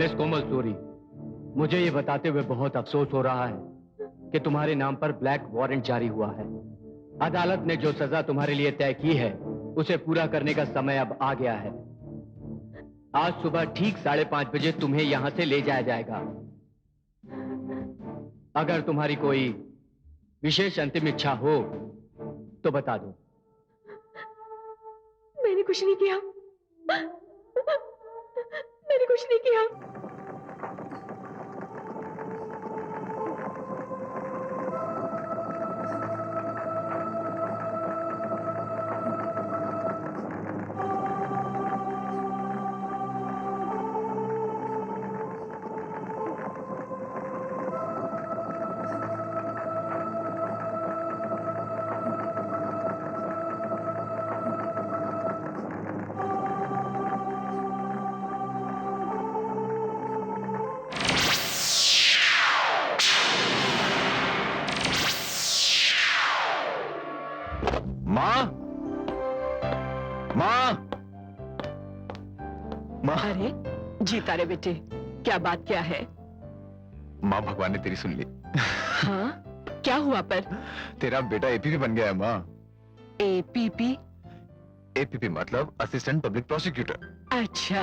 Miss कोमल सूरी, मुझे ये बताते हुए बहुत अफसोस हो रहा है कि तुम्हारे नाम पर ब्लैक वारंट जारी हुआ है। अदालत ने जो सजा तुम्हारे लिए तय की है उसे पूरा करने का समय अब आ गया है। आज सुबह ठीक 5:30 बजे तुम्हें यहां से ले जाया जाएगा। अगर तुम्हारी कोई विशेष अंतिम इच्छा हो तो बता दो। मैंने कुछ नहीं किया। मैंने कुछ नहीं किया। माँ, माँ, माँ। अरे जीता रे बेटे, क्या बात क्या है? माँ, भगवान ने तेरी सुन ली। हाँ, क्या हुआ पर? तेरा बेटा एपीपी बन गया है माँ। एपीपी? एपीपी मतलब असिस्टेंट पब्लिक प्रोसिक्यूटर। अच्छा।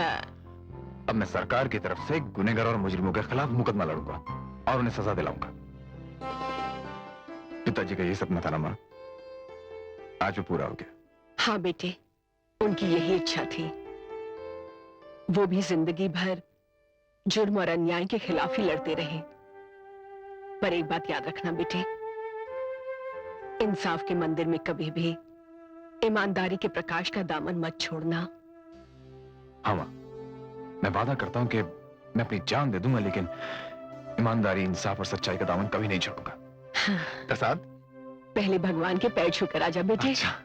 अब मैं सरकार की तरफ से गुनहगार और मुजरिमों के खिलाफ मुकदमा लड़ूंगा और उन्हें सजा दिलाऊंगा। पिताजी का ये सपना था ना माँ, आज वो पूरा हो गया। हाँ बेटे, उनकी यही इच्छा थी। वो भी जिंदगी भर जुर्म और अन्याय के खिलाफ ही लड़ते रहे। पर एक बात याद रखना बेटे, इंसाफ के मंदिर में कभी भी ईमानदारी के प्रकाश का दामन मत छोड़ना। हाँ माँ, मैं वादा करता हूं कि मैं अपनी जान दे दूंगा, लेकिन ईमानदारी, इंसाफ और सच्चाई का दामन कभी नहीं छोड़ूंगा। प्रसाद, पहले भगवान के पैर छूकर आजा बेटे। अच्छा।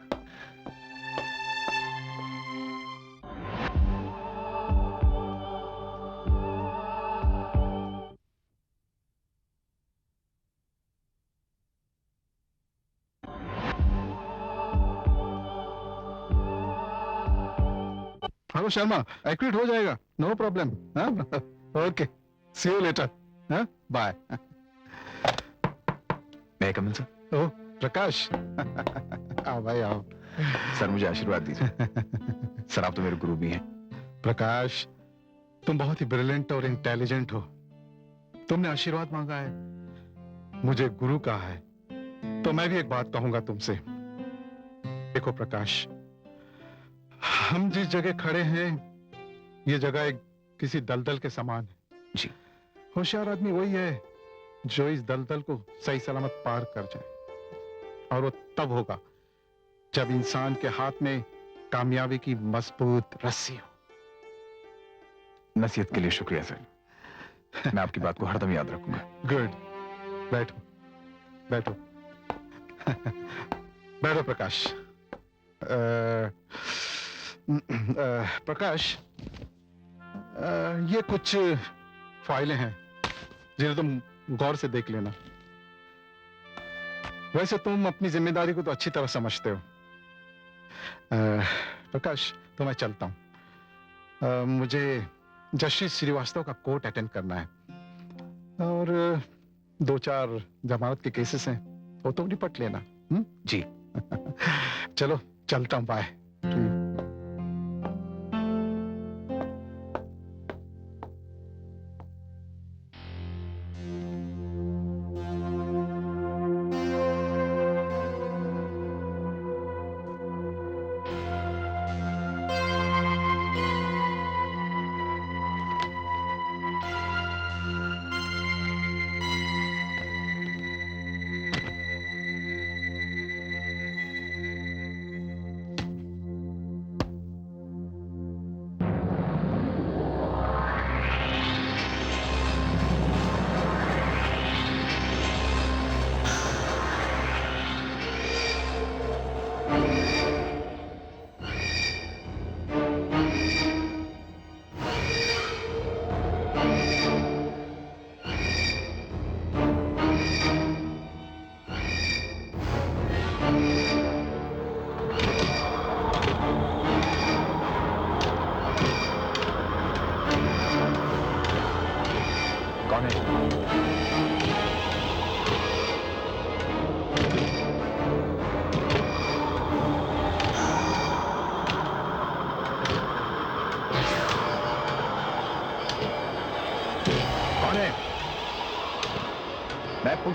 हेलो शर्मा, एक्विट हो जाएगा, no problem. Okay, see you later. Bye. मैं कमिंग सर? ओह प्रकाश, आओ भाई आओ। सर मुझे आशीर्वाद दीजिए। सर आप तो मेरे गुरु भी हैं। प्रकाश, तुम बहुत ही ब्रिलियंट और इंटेलिजेंट हो। तुमने आशीर्वाद मांगा है, मुझे गुरु कहा है, तो मैं भी एक बात कहूंगा तुमसे। देखो प्रकाश, हम जिस जगह खड़े हैं ये जगह एक किसी दलदल के समान है जी। होशियार आदमी वही है जो इस दलदल को सही सलामत पार कर जाए, और वो तब होगा जब इंसान के हाथ में कामयाबी की मजबूत रस्सी हो। नसीहत के लिए शुक्रिया सर, मैं आपकी बात को हरदम याद रखूंगा। गुड, बैठो बैठो। बैठो प्रकाश। प्रकाश, ये कुछ फाइलें हैं जिन्हें तुम गौर से देख लेना। वैसे तुम अपनी जिम्मेदारी को तो अच्छी तरह समझते हो। प्रकाश, तो मैं चलता हूं। मुझे जस्टिस श्रीवास्तव का कोर्ट अटेंड करना है, और 2-4 जमानत के केसेस हैं, वो तो निपट लेना। जी। चलो चलता हूं, बाय।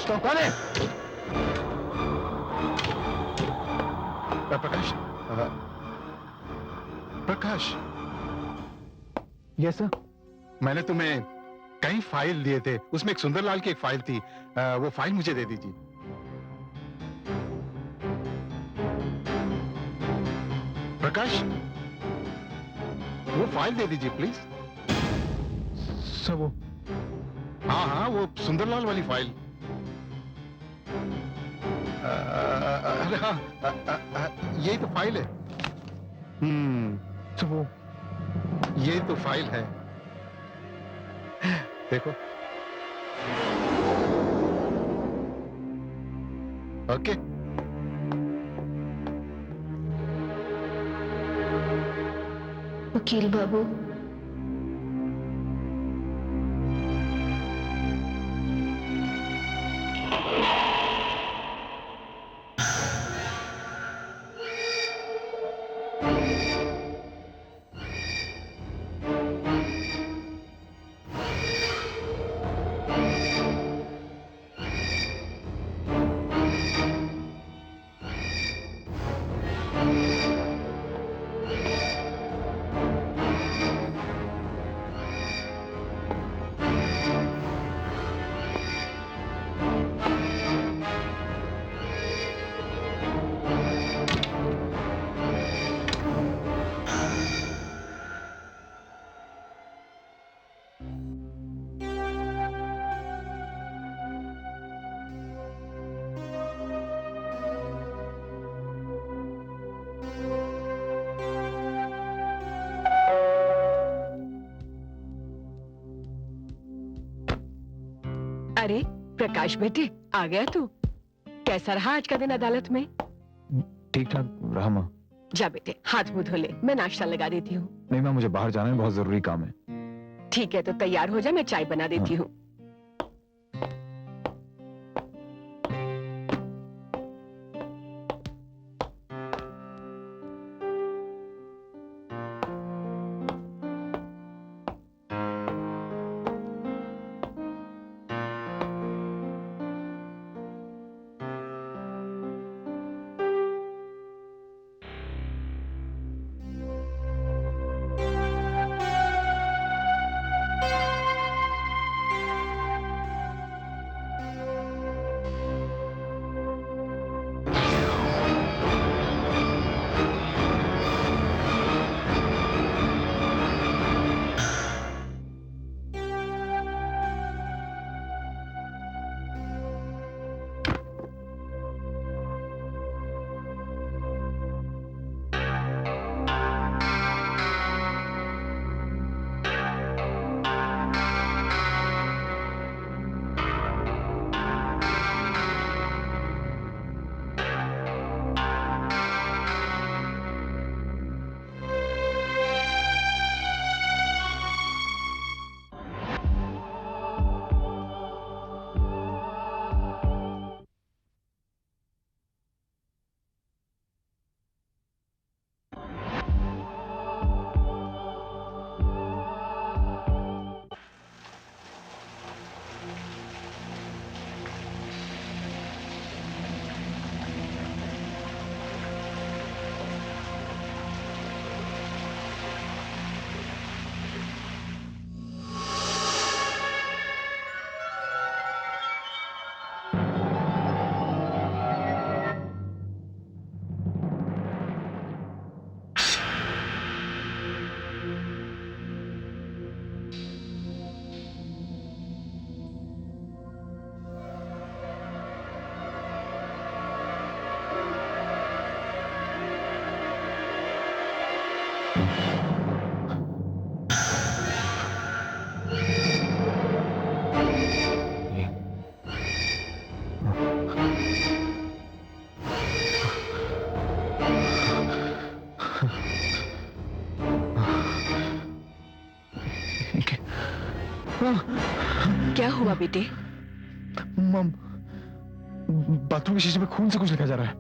पूछता हूँ कौन है? प्रकाश, प्रकाश। Yes sir. मैंने तुम्हें कई फाइल दिए थे, उसमें एक सुंदरलाल की एक फाइल थी, वो फाइल मुझे दे दीजिए। प्रकाश, वो फाइल दे दीजिए प्लीज। सर वो हाँ हाँ, वो सुंदरलाल वाली फाइल। अरे हाँ, यही तो फाइल है। सर वो ये तो फाइल है, देखो। ओके। वकील बाबू, अरे प्रकाश बेटे, आ गया तू। कैसा रहा आज का दिन अदालत में? ठीक ठाक रहा माँ। जा बेटे, हाथ मुंह धो ले, मैं नाश्ता लगा देती हूँ। नहीं माँ, मुझे बाहर जाना है, बहुत जरूरी काम है। ठीक है, तो तैयार हो जा, मैं चाय बना देती हूँ। क्या हुआ बेटे? मम, बाथरूम के शीशे पे खून से कुछ लिखा जा रहा है।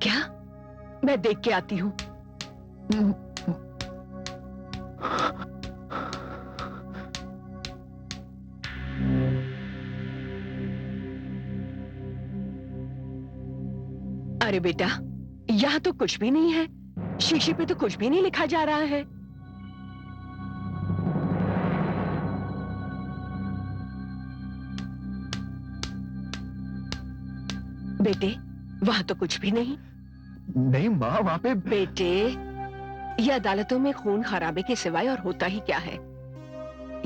क्या? मैं देख के आती हूँ। अरे बेटा, यहाँ तो कुछ भी नहीं है, शीशे पे तो कुछ भी नहीं लिखा जा रहा है। बेटे, वहां तो कुछ भी नहीं। नहीं माँ, वहां पे बेटे, ये अदालतों में खून खराबे के सिवाय और होता ही क्या है।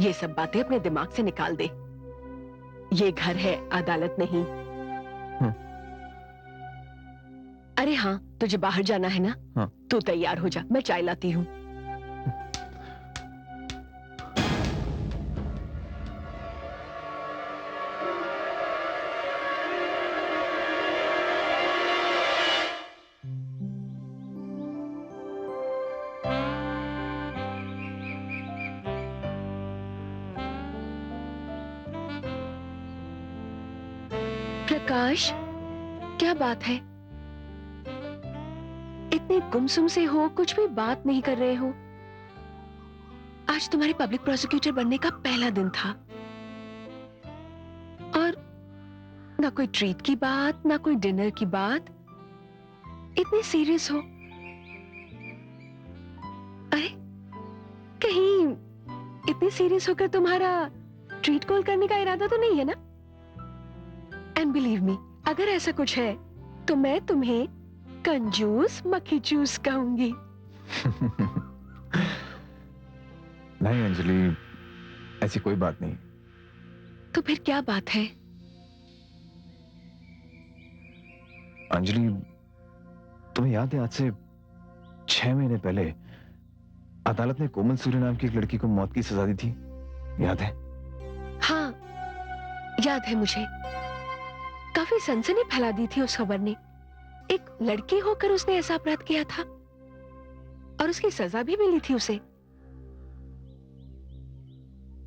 ये सब बातें अपने दिमाग से निकाल दे। ये घर है, अदालत नहीं। अरे हाँ, तुझे बाहर जाना है ना? हाँ। तू तैयार हो जा, मैं चाय लाती हूँ। प्रकाश, क्या बात है? इतने गुमसुम से हो, कुछ भी बात नहीं कर रहे हो। आज तुम्हारे पब्लिक प्रोसिक्यूटर बनने का पहला दिन था और ना कोई ट्रीट की बात, ना कोई डिनर की बात। इतने सीरियस हो। अरे, कहीं इतने सीरियस होकर तुम्हारा ट्रीट कॉल करने का इरादा तो नहीं है ना? एंड बिलीव मी, अगर ऐसा कुछ है तो मैं तुम्हें कंजूस मक्खी चूस कहूंगी। नहीं अंजलि, ऐसी कोई बात नहीं। तो फिर क्या बात है? अंजलि, तुम्हें याद है आज से 6 महीने पहले अदालत ने कोमल सूर्य नाम की एक लड़की को मौत की सजा दी थी, याद है? हाँ, याद है मुझे। काफी सनसनी फैला दी थी उस खबर ने। एक लड़की होकर उसने ऐसा अपराध किया था और उसकी सजा भी मिली थी उसे।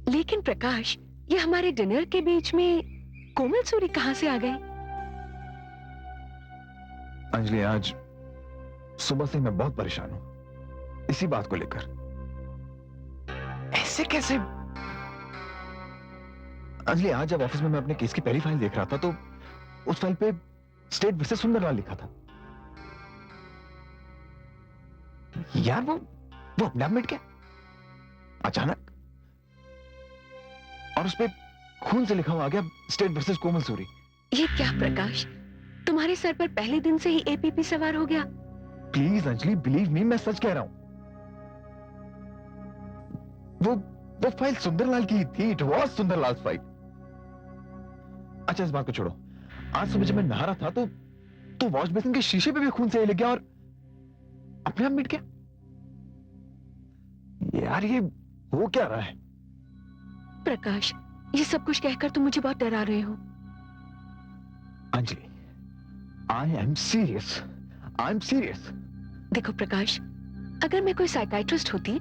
लेकिन प्रकाश, ये हमारे डिनर के बीच में कोमल सूरी कहां से आ गई? अंजलि, आज सुबह से मैं बहुत परेशान हूं इसी बात को लेकर। ऐसे कैसे? अंजलि, आज जब ऑफिस में मैं अपने केस की पहली फाइल देख रहा था तो उस फाइल पे स्टेट वर्सेस सुंदरलाल लिखा था। यार वो अपने आप मिट गया अचानक, और उस पे खून से लिखा हुआ आ गया स्टेट वर्सेस कोमल सूरी। ये क्या प्रकाश, तुम्हारे सर पर पहले दिन से ही एपीपी सवार हो गया? प्लीज अंजलि, बिलीव मी, मैं सच कह रहा हूं। वो फाइल सुंदरलाल की थी। It was Sundarlal file. अच्छा, इस बात को छोड़ो। आज सुबह जब मैं नहा रहा था तो वॉश बेसिन के शीशे पे भी खून से लग गया और अपने आप मिट गया। यार, ये हो क्या रहा है? प्रकाश, ये सब कुछ कहकर तुम मुझे बहुत डरा रहे हो। Anjali, I am serious. I am serious. देखो प्रकाश, अगर मैं कोई साइकाइट्रिस्ट होती,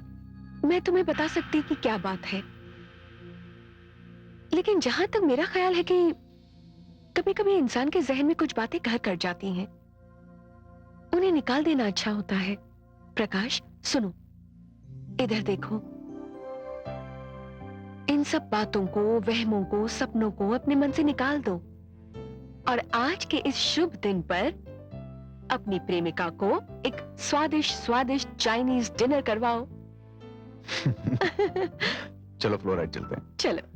मैं तुम्हें बता सकती कि क्या बात है। लेकिन जहां तक मेरा ख्याल है कि कभी कभी इंसान के जहन में कुछ बातें घर कर जाती हैं, उन्हें निकाल देना अच्छा होता है। प्रकाश सुनो, इधर देखो। इन सब बातों को, वहमों को, सपनों को अपने मन से निकाल दो और आज के इस शुभ दिन पर अपनी प्रेमिका को एक स्वादिष्ट स्वादिष्ट चाइनीज डिनर करवाओ। चलो फ्लोराइड चलते हैं। चलो।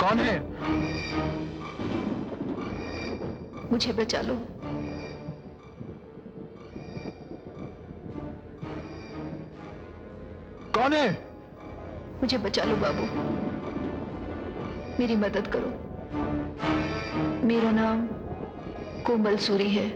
कौन है? मुझे बचा लो। कौन है? मुझे बचा लो बाबू, मेरी मदद करो। मेरा नाम कोमल सूरी है।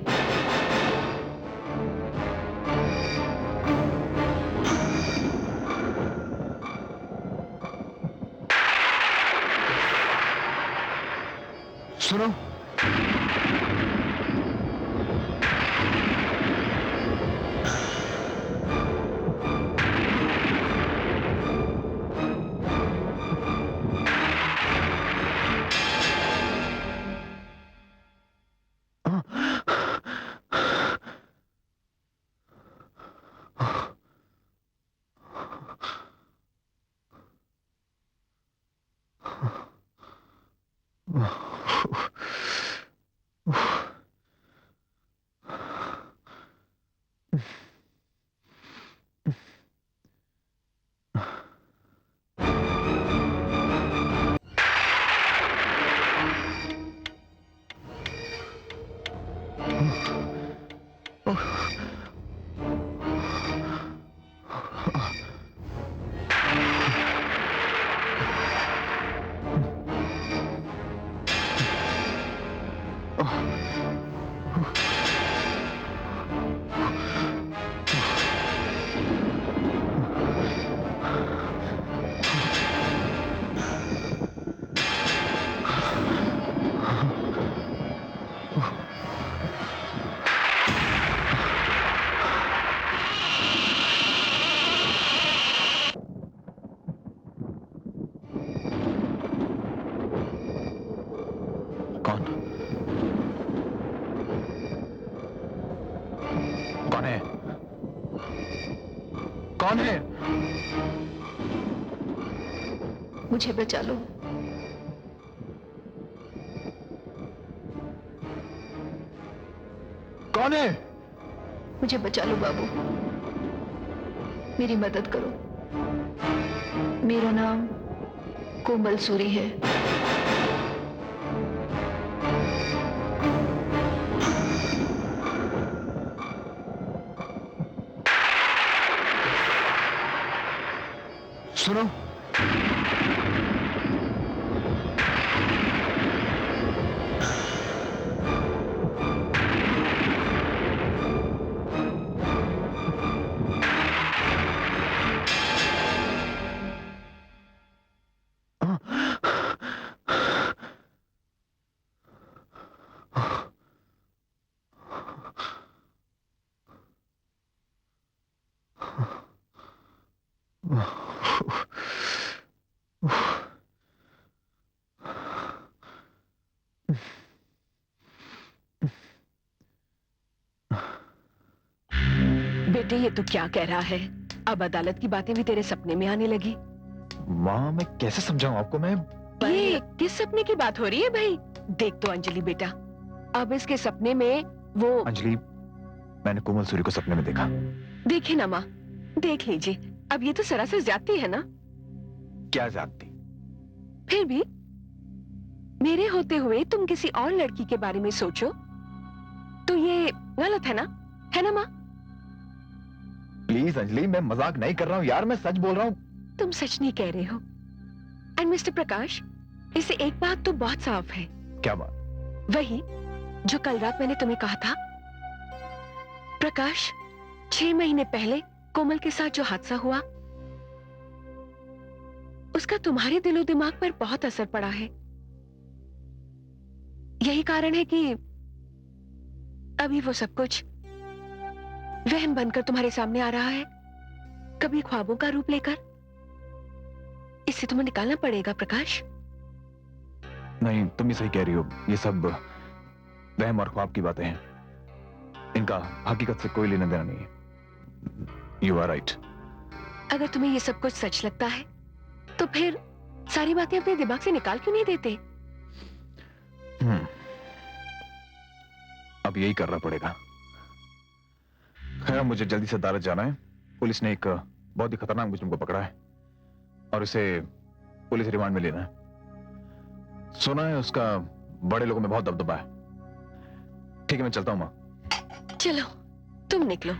सुनो, कौन कौन है? कौन है? मुझे बचा लो। कौन है? मुझे बचा लो बाबू, मेरी मदद करो। मेरा नाम कोमल सूरी है। सुनो, बेटे ये तू क्या कह रहा है? अब अदालत की बातें भी तेरे सपने में आने लगी। माँ मैं कैसे समझाऊं आपको? मैं ये किस सपने की बात हो रही है भाई? देख तो अंजलि बेटा, अब इसके सपने में वो अंजलि, मैंने कोमल सूरी को सपने में देखा। देखिए ना माँ, देख लीजिए, अब ये तो सरासर ज्यादती है ना। क्या जाती? फिर भी मेरे होते हुए तुम किसी और लड़की के बारे में सोचो तो ये गलत है ना माँ? प्लीज अंजलि, मैं मजाक नहीं कर रहा हूँ यार, मैं सच बोल रहा हूँ। तुम सच नहीं कह रहे हो। एंड मिस्टर प्रकाश, इसे एक बात तो बहुत साफ है। क्या बात? वही जो कल रात मैंने तुम्हें कहा था। प्रकाश, 6 महीने पहले कोमल के साथ जो हादसा हुआ, उसका तुम्हारे दिलो दिमाग पर बहुत असर पड़ा है। यही कारण है कि अभी वो सब कुछ वहम बनकर तुम्हारे सामने आ रहा है, कभी ख्वाबों का रूप लेकर। इससे तुम्हें निकालना पड़ेगा प्रकाश। नहीं, तुम ही सही कह रही हो, ये सब वहम और ख्वाब की बातें हैं, इनका हकीकत से कोई लेना देना नहीं है। You are right. अगर तुम्हें ये सब कुछ सच लगता है तो फिर सारी बातें अपने दिमाग से निकाल क्यों नहीं देते? अब यही करना पड़ेगा। खैर, मुझे जल्दी से अदालत जाना है। पुलिस ने एक बहुत ही खतरनाक मुजरिम को पकड़ा है और उसे पुलिस रिमांड में लेना है। सुना है उसका बड़े लोगों में बहुत दबदबा है। ठीक है, मैं चलता हूं मां। चलो तुम निकलो,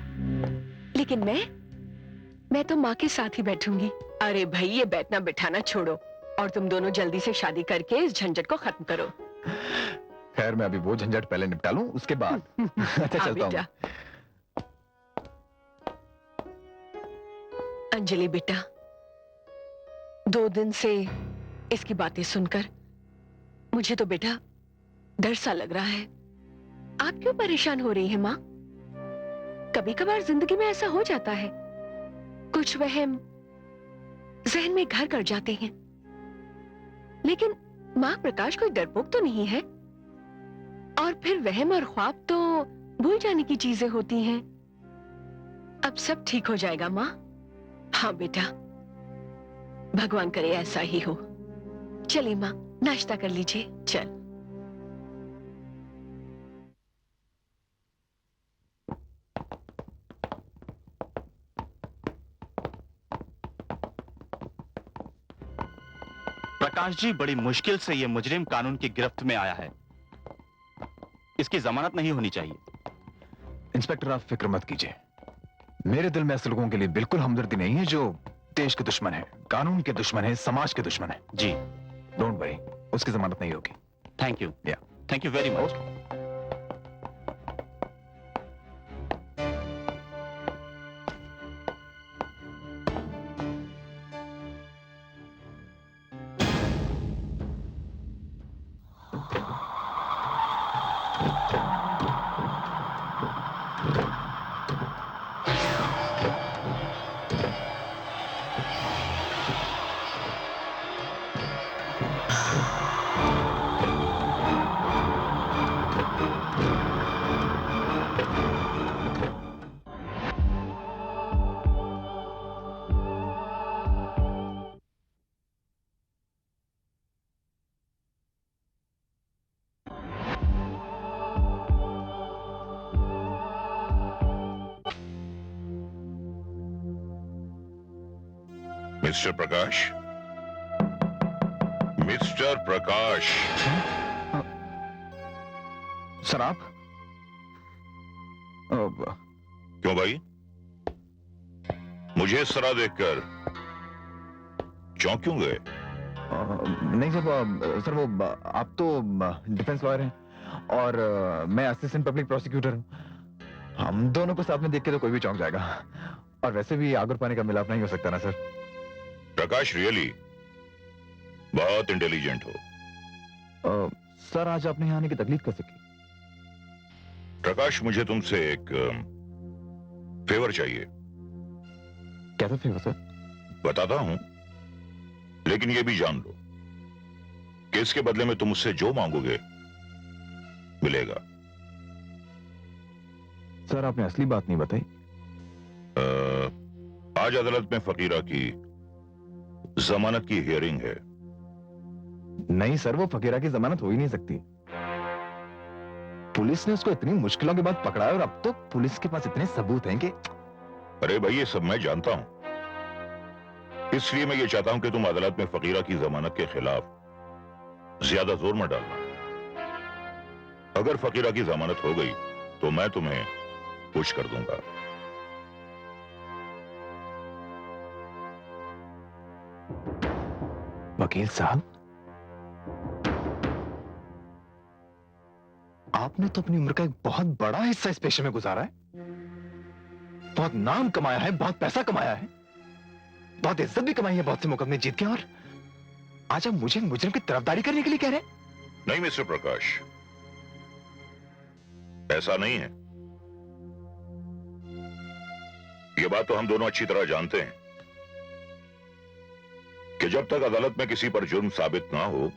लेकिन मैं तो माँ के साथ ही बैठूंगी। अरे भाई, ये बैठना बिठाना छोड़ो और तुम दोनों जल्दी से शादी करके इस झंझट को खत्म करो। खैर, मैं अभी वो झंझट पहले निपटा लूं, उसके बाद। अच्छा, हाँ चलता हूं। बेटा। अंजलि बेटा, 2 दिन से इसकी बातें सुनकर मुझे तो बेटा डर सा लग रहा है। आप क्यों परेशान हो रही हैं माँ? कभी कभार जिंदगी में ऐसा हो जाता है, कुछ वहम जहन में घर कर जाते हैं। लेकिन माँ, प्रकाश कोई डरपोक तो नहीं है, और फिर वहम और ख्वाब तो भूल जाने की चीजें होती हैं। अब सब ठीक हो जाएगा माँ। हाँ बेटा, भगवान करे ऐसा ही हो। चलिए माँ, नाश्ता कर लीजिए। चल। प्रकाश जी, बड़ी मुश्किल से ये मुजरिम कानून की गिरफ्त में आया है। इसकी जमानत नहीं होनी चाहिए। इंस्पेक्टर, आप फिक्र मत कीजिए। मेरे दिल में ऐसे लोगों के लिए बिल्कुल हमदर्दी नहीं है जो देश के दुश्मन है, कानून के दुश्मन है, समाज के दुश्मन है। जी, डोंट वरी, उसकी जमानत नहीं होगी। Thank you. या thank you very much. Mister Prakash, mister Prakash. Sir, आप क्यों भाई, मुझे इस तरह देखकर चौंक क्यों गए? नहीं सर, वो आप तो डिफेंस लॉयर हैं और मैं असिस्टेंट पब्लिक प्रोसिक्यूटर हूं। हम दोनों को साथ में देख के तो कोई भी चौंक जाएगा, और वैसे भी आग और पानी का मिलाप नहीं हो सकता ना सर। प्रकाश रियली बहुत इंटेलिजेंट हो। सर, आज आपने यहाँ आने की तकलीफ कैसे की? प्रकाश, मुझे तुमसे एक फेवर चाहिए। कैसा फेवर सर? बताता हूं, लेकिन ये भी जान लो कि इसके बदले में तुम मुझसे जो मांगोगे मिलेगा। सर, आपने असली बात नहीं बताई। आज अदालत में फकीरा की जमानत की हियरिंग है। नहीं सर, वो फकीरा की जमानत हो ही नहीं सकती। पुलिस ने उसको इतनी मुश्किलों के बाद पकड़ा है, और अब तो पुलिस के पास इतने सबूत हैं कि। अरे भाई, ये सब मैं जानता हूं, इसलिए मैं ये चाहता हूं कि तुम अदालत में फकीरा की जमानत के खिलाफ ज्यादा जोर मत डालना। अगर फकीरा की जमानत हो गई तो मैं तुम्हें खुश कर दूंगा। वकील साहब, आपने तो अपनी उम्र का एक बहुत बड़ा हिस्सा इस पेशे में गुजारा है, बहुत नाम कमाया है, बहुत पैसा कमाया है, बहुत इज्जत भी कमाई है, बहुत से मुकदमे जीत के, और आज आप मुझे मुजरिम की तरफदारी करने के लिए कह रहे हैं? नहीं मिस्टर प्रकाश, ऐसा नहीं है। यह बात तो हम दोनों अच्छी तरह जानते हैं कि जब तक अदालत में किसी पर जुर्म साबित ना हो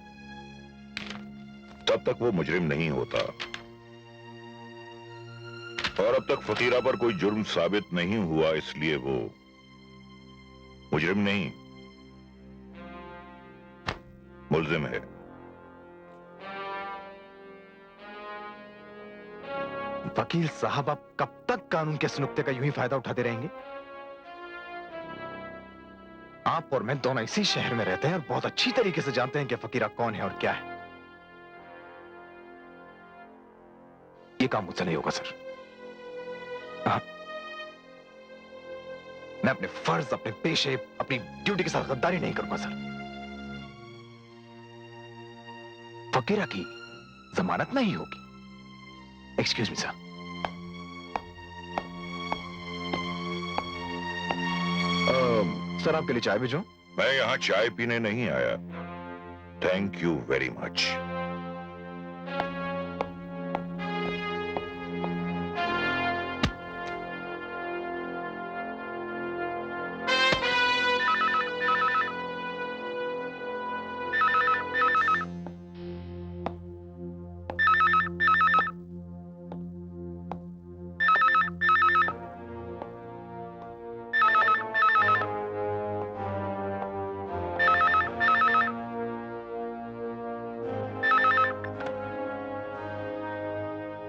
तब तक वो मुजरिम नहीं होता, और अब तक फकीरा पर कोई जुर्म साबित नहीं हुआ, इसलिए वो मुजरिम नहीं, मुल्जिम है। वकील साहब, आप कब तक कानून के इस नुक्ते का यूं ही फायदा उठाते रहेंगे? आप और मैं दोनों इसी शहर में रहते हैं और बहुत अच्छी तरीके से जानते हैं कि फकीरा कौन है और क्या है। ये काम मुझसे नहीं होगा सर। मैं अपने फर्ज, अपने पेशे, अपनी ड्यूटी के साथ गद्दारी नहीं करूंगा सर। फकीरा की जमानत नहीं होगी। Excuse me sir. सर आपके लिए चाय भेजूं? मैं यहाँ चाय पीने नहीं आया। Thank you very much.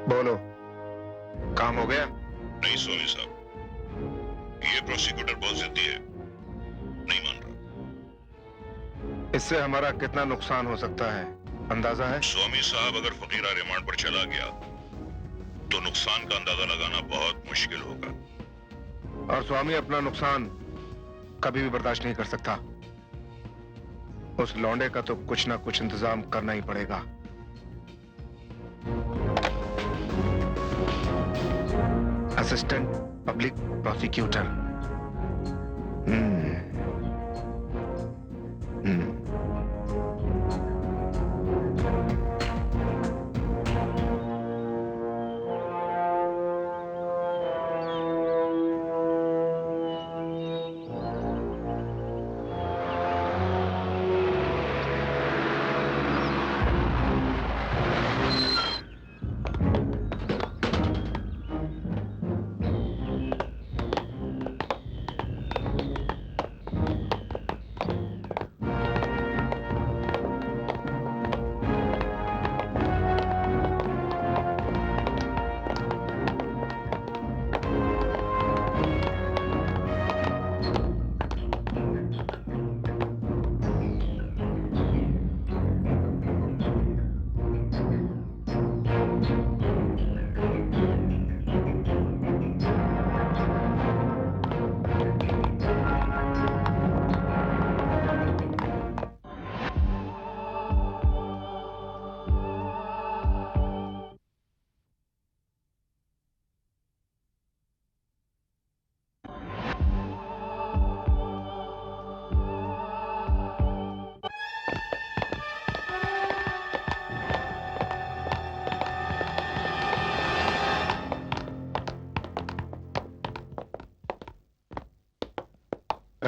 बोलो, काम हो गया? नहीं स्वामी साहब, ये प्रोसिक्यूटर बहुत जिद्दी है, नहीं मान रहा। इससे हमारा कितना नुकसान हो सकता है, अंदाजा है? स्वामी साहब, अगर फकीरा रिमांड पर चला गया तो नुकसान का अंदाजा लगाना बहुत मुश्किल होगा। और स्वामी अपना नुकसान कभी भी बर्दाश्त नहीं कर सकता। उस लौंडे का तो कुछ ना कुछ इंतजाम करना ही पड़ेगा। Assistant public prosecutor.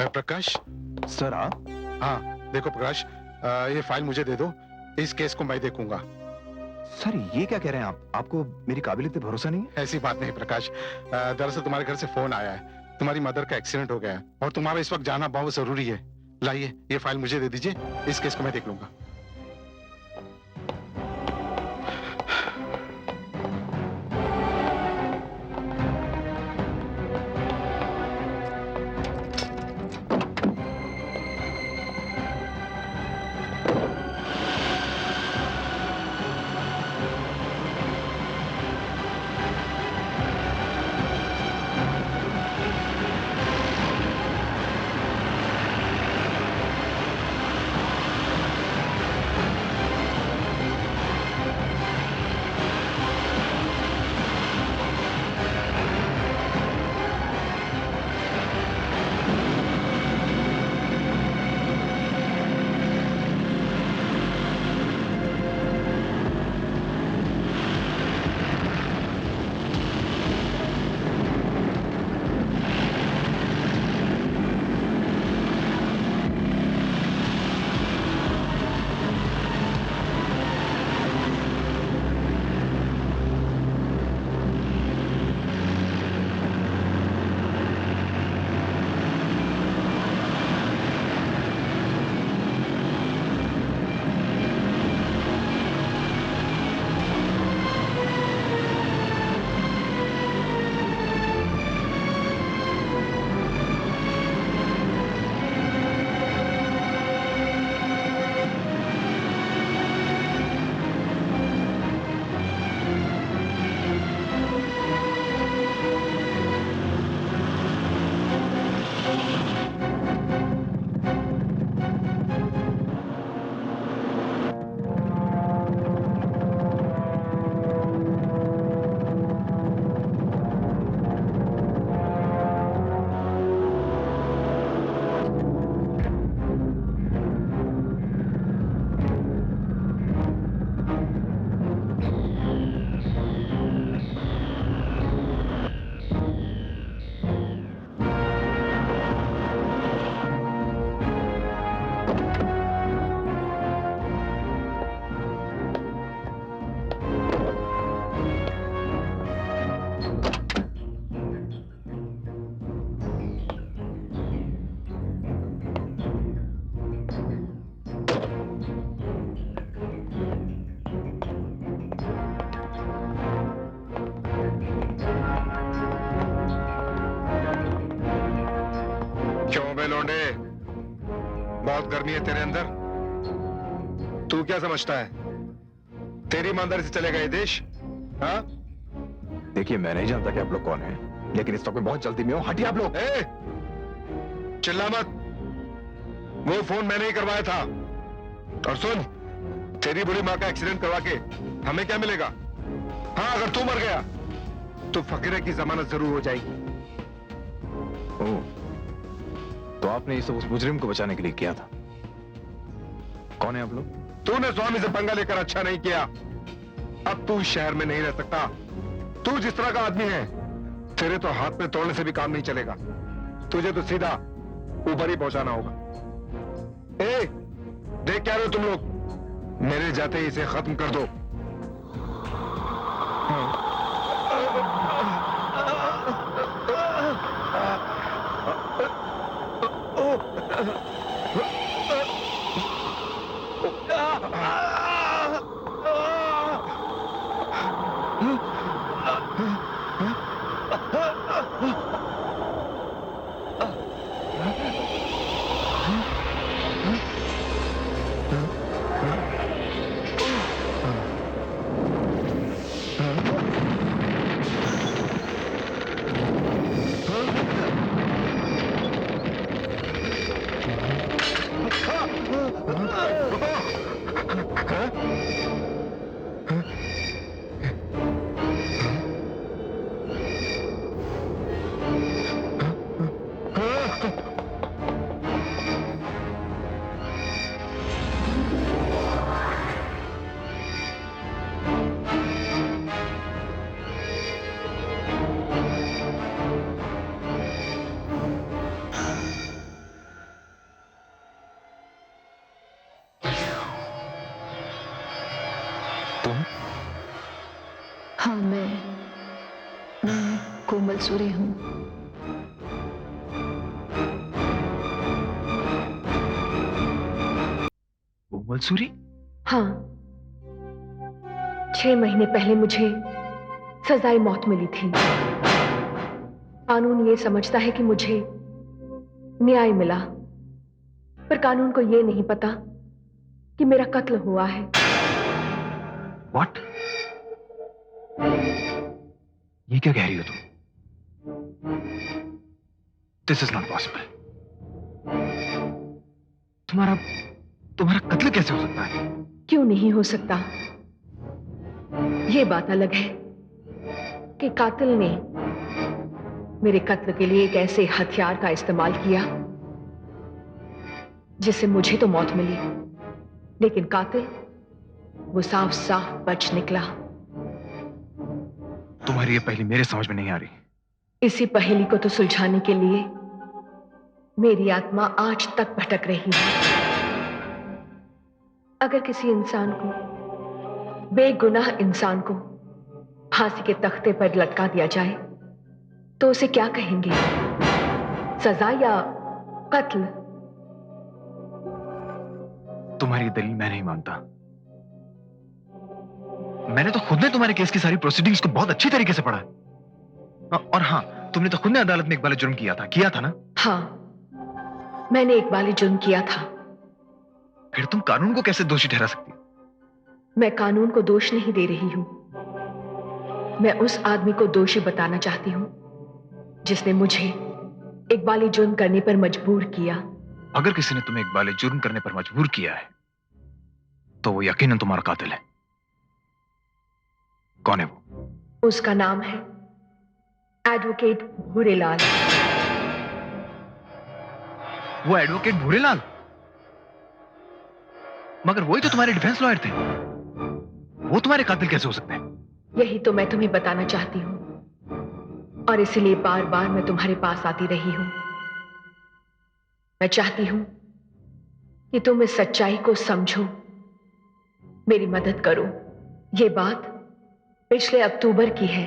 Prakash. Sir आप? हाँ देखो प्रकाश, ये फाइल मुझे दे दो, इस केस को मैं देखूंगा। सर ये क्या कह रहे हैं आप? आपको मेरी काबिलियत पे भरोसा नहीं है? ऐसी बात नहीं प्रकाश, दरअसल तुम्हारे घर से फोन आया है, तुम्हारी मदर का एक्सीडेंट हो गया है और तुम्हारा इस वक्त जाना बहुत जरूरी है। लाइए ये फाइल मुझे दे दीजिए, इस केस को मैं देख लूंगा। पांडे, बहुत गर्मी है तेरे अंदर। तू क्या समझता है तेरी ईमानदारी से चलेगा ये देश? हाँ? देखिए, मैं नहीं जानता कि आप लोग कौन हैं, लेकिन इस वक्त में बहुत जल्दी में हूं। हटिए आप लोग। चिल्ला मत, वो फोन मैंने ही करवाया था। और सुन, तेरी बुरी माँ का एक्सीडेंट करवा के हमें क्या मिलेगा? हाँ, अगर तू मर गया तो फकीरे की जमानत जरूर हो जाएगी। ओह, तो आपने ये सब उस मुजरिम को बचाने के लिए किया था? कौन है आप लोग? तूने स्वामी से पंगा लेकर अच्छा नहीं किया। अब तू इस शहर में नहीं रह सकता। तू जिस तरह का आदमी है, तेरे तो हाथ में तोड़ने से भी काम नहीं चलेगा। तुझे तो सीधा ऊपर ही पहुंचाना होगा। देख क्या रहे हो तुम लोग? मेरे जाते ही इसे खत्म कर दो। हाँ, मैं कोमल सूरी हूँ। कोमल सूरी? हाँ, 6 महीने पहले मुझे सजाए मौत मिली थी। कानून ये समझता है कि मुझे न्याय मिला, पर कानून को ये नहीं पता कि मेरा कत्ल हुआ है। What? ये क्या कह रही हो तुम? This is not possible. तुम्हारा कत्ल कैसे हो सकता है? क्यों नहीं हो सकता? ये बात अलग है कि कातिल ने मेरे कत्ल के लिए एक ऐसे हथियार का इस्तेमाल किया जिससे मुझे तो मौत मिली, लेकिन कातिल वो साफ साफ बच निकला। तुम्हारी ये पहली मेरे समझ में नहीं आ रही। इसी पहेली को तो सुलझाने के लिए मेरी आत्मा आज तक भटक रही है। अगर किसी इंसान को, बेगुनाह इंसान को फांसी के तख्ते पर लटका दिया जाए तो उसे क्या कहेंगे? सजा या कत्ल? तुम्हारी दलील मैं नहीं मानता। मैंने तो खुद ने तुम्हारे केस की सारी प्रोसीडिंग्स को बहुत अच्छी तरीके से पढ़ा है। और हाँ, तुमने तो खुद ने अदालत में इकबाल जुर्म किया था ना? हाँ, मैंने इकबाल जुर्म किया था। फिर तुम कानून को कैसे दोषी ठहरा सकती हो? मैं कानून को दोष नहीं दे रही हूं। मैं उस आदमी को दोषी बताना चाहती हूं जिसने मुझे इकबाल जुर्म करने पर मजबूर किया। अगर किसी ने तुम्हें इकबाल जुर्म करने पर मजबूर किया है तो वो यकीनन तुम्हारा कातिल है। कौन है वो? उसका नाम है एडवोकेट भूरेलाल। वो एडवोकेट भूरेलाल? मगर वही तो तुम्हारे डिफेंस लॉयर थे। वो तुम्हारे कातिल कैसे हो सकते हैं? यही तो मैं तुम्हें बताना चाहती हूं, और इसीलिए बार बार मैं तुम्हारे पास आती रही हूं। मैं चाहती हूं कि तुम इस सच्चाई को समझो, मेरी मदद करो। ये बात पिछले अक्टूबर की है।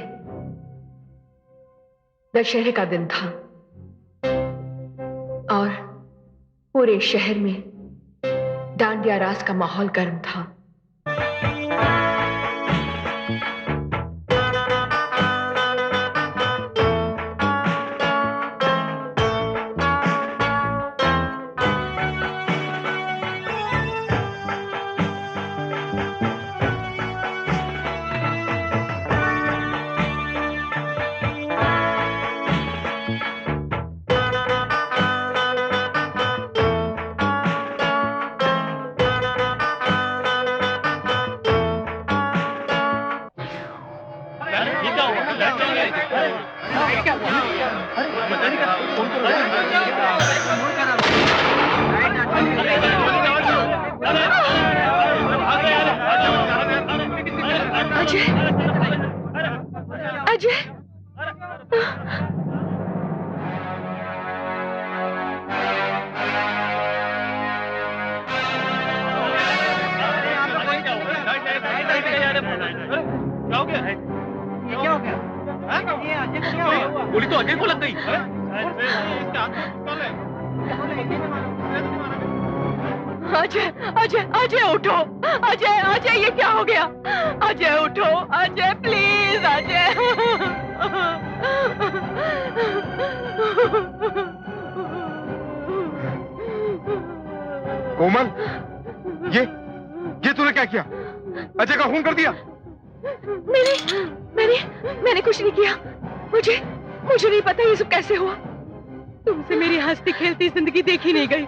दशहरे का दिन था और पूरे शहर में डांडिया रास का माहौल गर्म था। अजय, अजय, गोली तो अजय को लग गई। अजय, अजय, अजय उठो, अजय, अजय ये क्या हो गया? अजय उठो, अजय प्लीज, अजय। कोमल, ये तूने क्या किया? अजय का खून कर दिया? मैंने कुछ नहीं किया। मुझे नहीं पता ये सब कैसे हुआ। तुमसे मेरी हंसती खेलती जिंदगी देखी नहीं गई।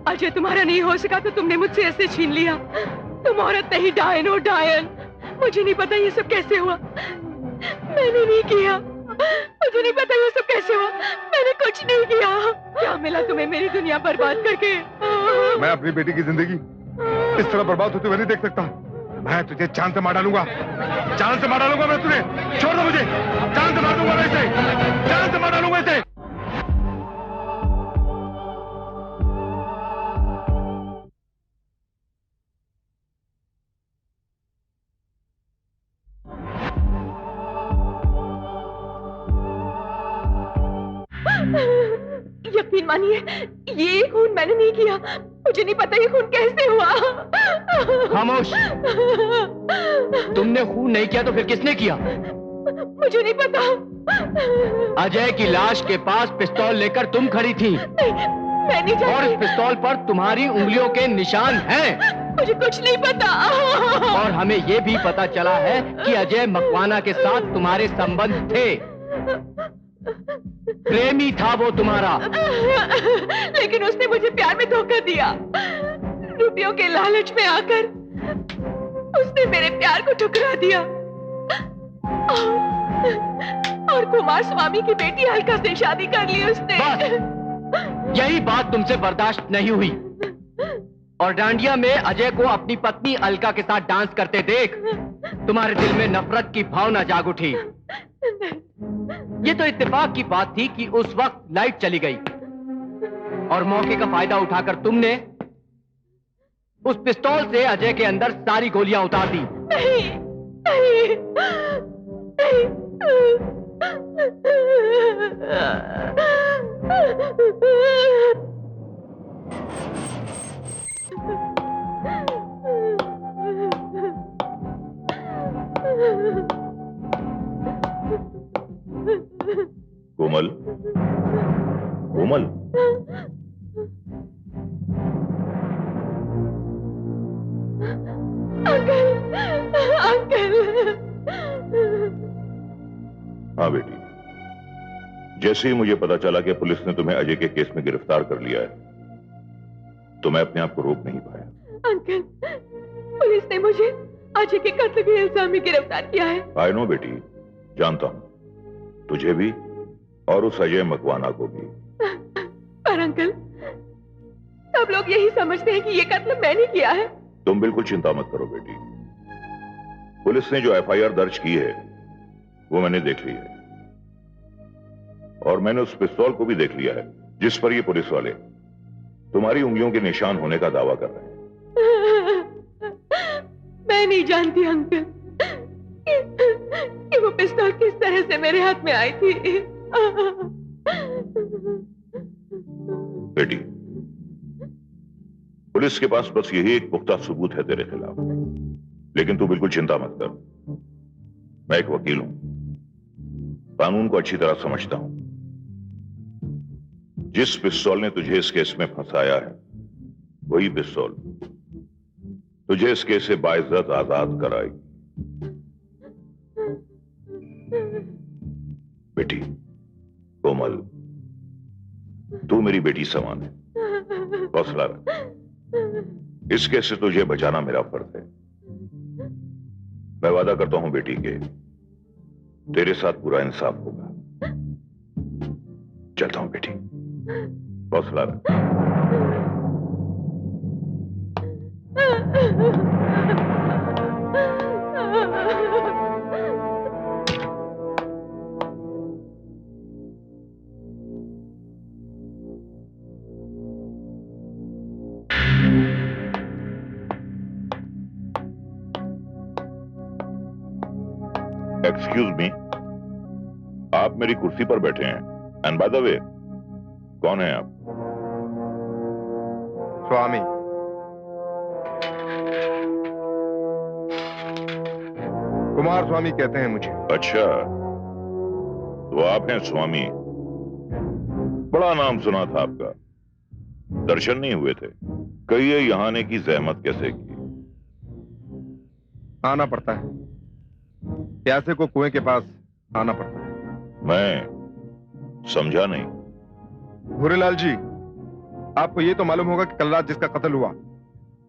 अजय तुम्हारा नहीं हो सका तो तुमने मुझसे ऐसे छीन लिया। तुम औरत नहीं, डायन हो, डायन। मुझे नहीं पता ये सब कैसे हुआ। मैंने नहीं किया। मुझे नहीं पता ये सब कैसे हुआ। मैंने कुछ नहीं किया। क्या मिला तुम्हें मेरी दुनिया बर्बाद करके? मैं अपनी बेटी की जिंदगी इस तरह बर्बाद होते हुए नहीं देख सकता। मैं तुझे जान से मार डालूंगा। जान से मार डालूंगा मैं तुझे। छोड़ दो मुझे। जान से मार दूंगा मैं इसे। जान से मार डालूंगा इसे। यकीन मानिए, ये खून मैंने नहीं किया। मुझे नहीं पता ये खून कैसे हुआ। खामोश। तुमने खून नहीं किया तो फिर किसने किया? मुझे नहीं पता। अजय की लाश के पास पिस्तौल लेकर तुम खड़ी थी। मैं नहीं जानती। और इस पिस्तौल पर तुम्हारी उंगलियों के निशान हैं। मुझे कुछ नहीं पता। और हमें ये भी पता चला है कि अजय मकवाना के साथ तुम्हारे संबंध थे। प्रेमी था वो तुम्हारा। लेकिन उसने मुझे प्यार में धोखा दिया। रुपयों के लालच में आकर उसने मेरे प्यार को ठुकरा दिया। और कुमार स्वामी की बेटी अलका से शादी कर ली उसने। बस यही बात तुमसे बर्दाश्त नहीं हुई। और डांडिया में अजय को अपनी पत्नी अलका के साथ डांस करते देख तुम्हारे दिल में नफरत की भावना जाग उठी। ये तो इत्तेफाक की बात थी कि उस वक्त लाइट चली गई और मौके का फायदा उठाकर तुमने उस पिस्तौल से अजय के अंदर सारी गोलियां उतार दी। नहीं, नहीं, नहीं। कोमल, कोमल, अंकल, अंकल। हाँ बेटी, जैसे ही मुझे पता चला कि पुलिस ने तुम्हें अजय के केस में गिरफ्तार कर लिया है तो मैं अपने आप को रोक नहीं पाया। अंकल, पुलिस ने मुझे अजय के कत्ल के इल्जाम में गिरफ्तार किया है। आई नो बेटी, जानता हूं, तुझे भी और उस अजय मकवाना को भी। पर अंकल, सब लोग यही समझते हैं कि ये कत्ल मैंने किया है। तुम बिल्कुल चिंता मत करो बेटी। पुलिस ने जो एफआईआर दर्ज की है वो मैंने देख ली है और मैंने उस पिस्तौल को भी देख लिया है जिस पर ये पुलिस वाले तुम्हारी उंगलियों के निशान होने का दावा कर रहे हैं। मैं नहीं जानती अंकल कि वो पिस्तौल किस तरह से मेरे हाथ में आई थी। बेटी, पुलिस के पास बस यही एक पुख्ता सबूत है तेरे खिलाफ, लेकिन तू बिल्कुल चिंता मत कर। मैं एक वकील हूं, कानून को अच्छी तरह समझता हूं। जिस पिस्तौल ने तुझे इस केस में फंसाया है वही पिस्तौल तुझे इस केस से बाइज्जत आजाद कराएगी। बेटी कोमल, तू मेरी बेटी समान है, हौसला रख। इस केस से तुझे बचाना मेरा फर्ज है। मैं वादा करता हूं बेटी के तेरे साथ पूरा इंसाफ होगा। चलता हूं बेटी, हौसला रख। एक्सक्यूज मी, आप मेरी कुर्सी पर बैठे हैं। एंड बाय द वे, कौन है आप? स्वामी। कुमार स्वामी कहते हैं मुझे। अच्छा, तो आप हैं स्वामी। बड़ा नाम सुना था आपका। दर्शन नहीं हुए थे? कहिए यहां आने की जहमत कैसे की? आना पड़ता है, प्यासे को कुएं के पास आना पड़ता है। मैं समझा नहीं। भूरेलाल जी, आपको ये तो मालूम होगा कि कल रात जिसका कत्ल हुआ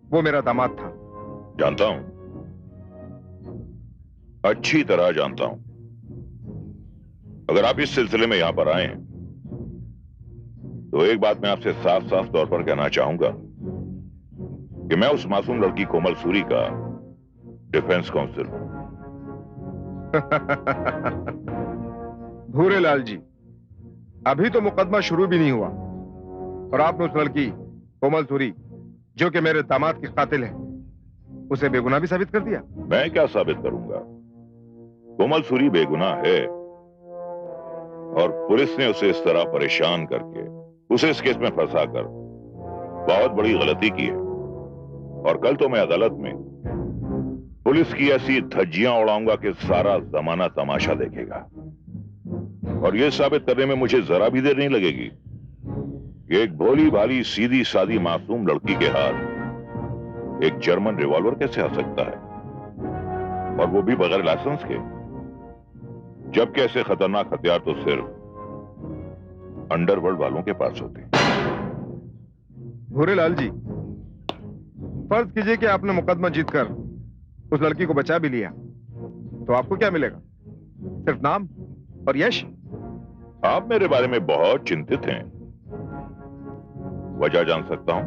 वो मेरा दामाद था। जानता हूं, अच्छी तरह जानता हूं। अगर आप इस सिलसिले में यहां पर आए हैं तो एक बात मैं आपसे साफ साफ तौर पर कहना चाहूंगा कि मैं उस मासूम लड़की कोमल सूरी का डिफेंस काउंसिल हूं। भूरेलाल जी, अभी तो मुकदमा शुरू भी नहीं हुआ और आपने उस लड़की कोमल सूरी, जो कि मेरे दामाद की कातिल है, उसे बेगुनाह भी साबित कर दिया। मैं क्या साबित करूंगा? कोमल सूरी बेगुनाह है और पुलिस ने उसे इस तरह परेशान करके उसे इस केस में फंसाकर बहुत बड़ी गलती की है। और कल तो मैं अदालत में पुलिस की ऐसी धज्जियां उड़ाऊंगा कि सारा जमाना तमाशा देखेगा। और यह साबित करने में मुझे जरा भी देर नहीं लगेगी कि एक भोली भाली सीधी सादी मासूम लड़की के हाथ एक जर्मन रिवॉल्वर कैसे आ सकता है, और वो भी बगैर लाइसेंस के, जबकि ऐसे खतरनाक हथियार तो सिर्फ अंडरवर्ल्ड वालों के पास होते हैं। भूरेलाल जी, फर्ज कीजिए कि आपने मुकदमा जीतकर उस लड़की को बचा भी लिया, तो आपको क्या मिलेगा? सिर्फ नाम और यश? आप मेरे बारे में बहुत चिंतित हैं। वजह जान सकता हूं?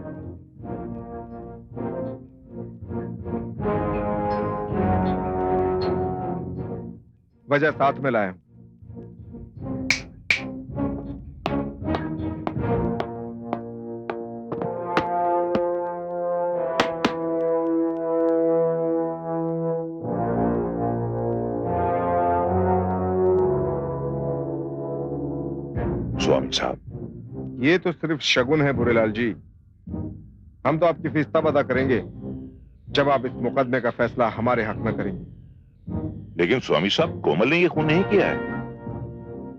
वजह साथ में लाया हूं। स्वामी साहब, ये तो सिर्फ शगुन है भूरेलाल जी। हम तो आपकी फीस तब अदा करेंगे जब आप इस मुकदमे का फैसला हमारे हक में करेंगे। लेकिन स्वामी साहब, कोमल ने ये खून नहीं किया है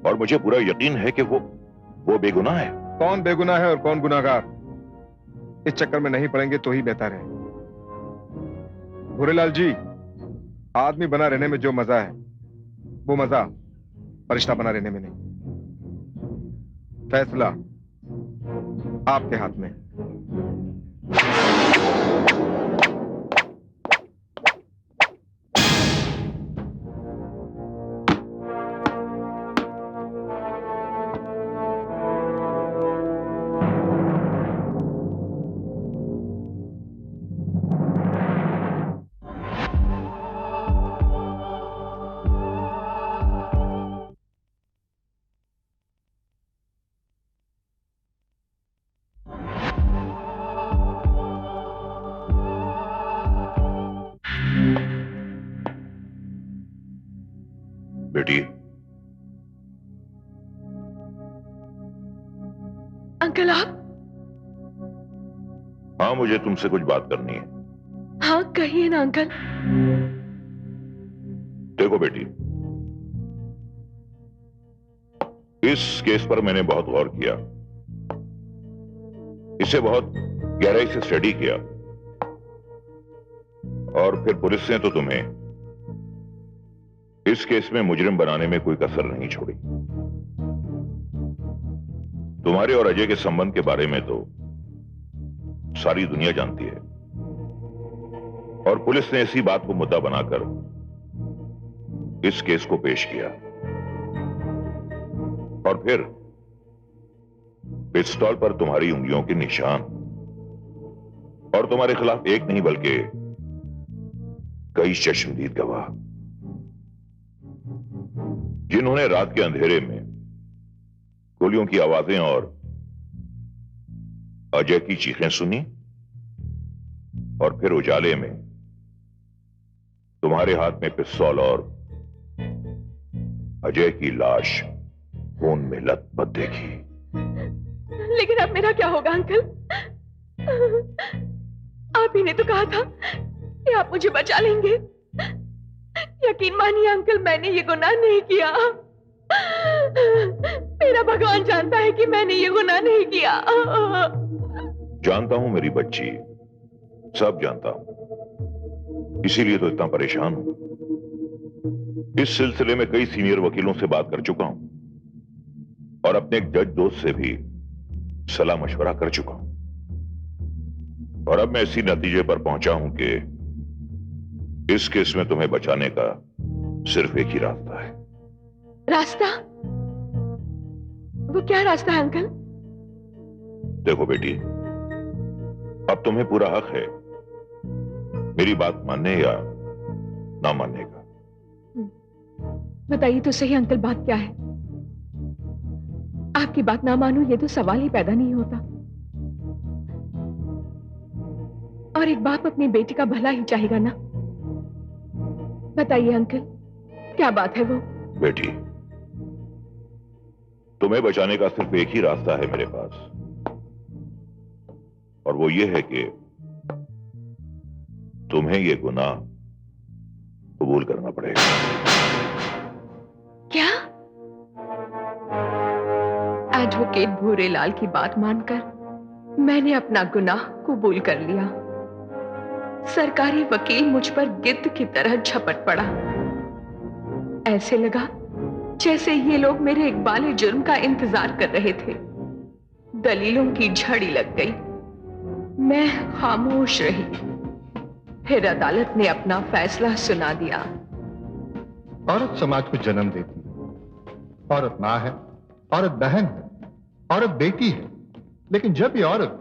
और मुझे पूरा यकीन है कि वो बेगुनाह है। कौन बेगुनाह है और कौन गुनाहगार, इस चक्कर में नहीं पड़ेंगे तो ही बेहतर है। भूरेलाल जी, आदमी बना रहने में जो मजा है वो मजा फरिश्ता बना रहने में नहीं। फैसला आपके हाथ में। बेटी, अंकल आप? हाँ, मुझे तुमसे कुछ बात करनी है। हाँ कहिए ना अंकल। देखो बेटी, इस केस पर मैंने बहुत गौर किया, इसे बहुत गहराई से स्टडी किया, और फिर पुलिस ने तो तुम्हें इस केस में मुजरिम बनाने में कोई कसर नहीं छोड़ी। तुम्हारे और अजय के संबंध के बारे में तो सारी दुनिया जानती है, और पुलिस ने इसी बात को मुद्दा बनाकर इस केस को पेश किया। और फिर पिस्तौल पर तुम्हारी उंगलियों के निशान और तुम्हारे खिलाफ एक नहीं बल्कि कई चश्मदीद गवाह, जिन्होंने रात के अंधेरे में गोलियों की आवाजें और अजय की चीखें सुनी और फिर उजाले में तुम्हारे हाथ में पिस्तौल और अजय की लाश खून में लथपथ देखी। लेकिन अब मेरा क्या होगा अंकल? आप ही ने तो कहा था कि आप मुझे बचा लेंगे। यकीन मानिए अंकल, मैंने ये गुनाह नहीं किया। मेरा भगवान जानता है कि मैंने ये गुनाह नहीं किया। जानता हूं मेरी बच्ची, सब जानता हूं, इसीलिए तो इतना परेशान हूं। इस सिलसिले में कई सीनियर वकीलों से बात कर चुका हूं और अपने एक जज दोस्त से भी सलाह मशवरा कर चुका हूं और अब मैं इसी नतीजे पर पहुंचा हूं कि इस केस में तुम्हें बचाने का सिर्फ एक ही रास्ता है। रास्ता? वो क्या रास्ता है अंकल? देखो बेटी, अब तुम्हें पूरा हक है मेरी बात मानने या ना मानने का। बताइए तो सही अंकल, बात क्या है? आपकी बात ना मानूं ये तो सवाल ही पैदा नहीं होता। और एक बाप अपनी बेटी का भला ही चाहेगा ना। बताइए अंकल, क्या बात है वो? बेटी, तुम्हें बचाने का सिर्फ एक ही रास्ता है मेरे पास और वो ये है कि तुम्हें ये गुनाह कबूल करना पड़ेगा। क्या? एडवोकेट भूरेलाल की बात मानकर मैंने अपना गुनाह कबूल कर लिया। सरकारी वकील मुझ पर गिद्ध की तरह झपट पड़ा। ऐसे लगा जैसे ये लोग मेरे इकबाल जुर्म का इंतजार कर रहे थे। दलीलों की झड़ी लग गई, मैं खामोश रही। फिर अदालत ने अपना फैसला सुना दिया। औरत समाज को जन्म देती है, औरत मां है, औरत बहन है, औरत बेटी है। लेकिन जब ये औरत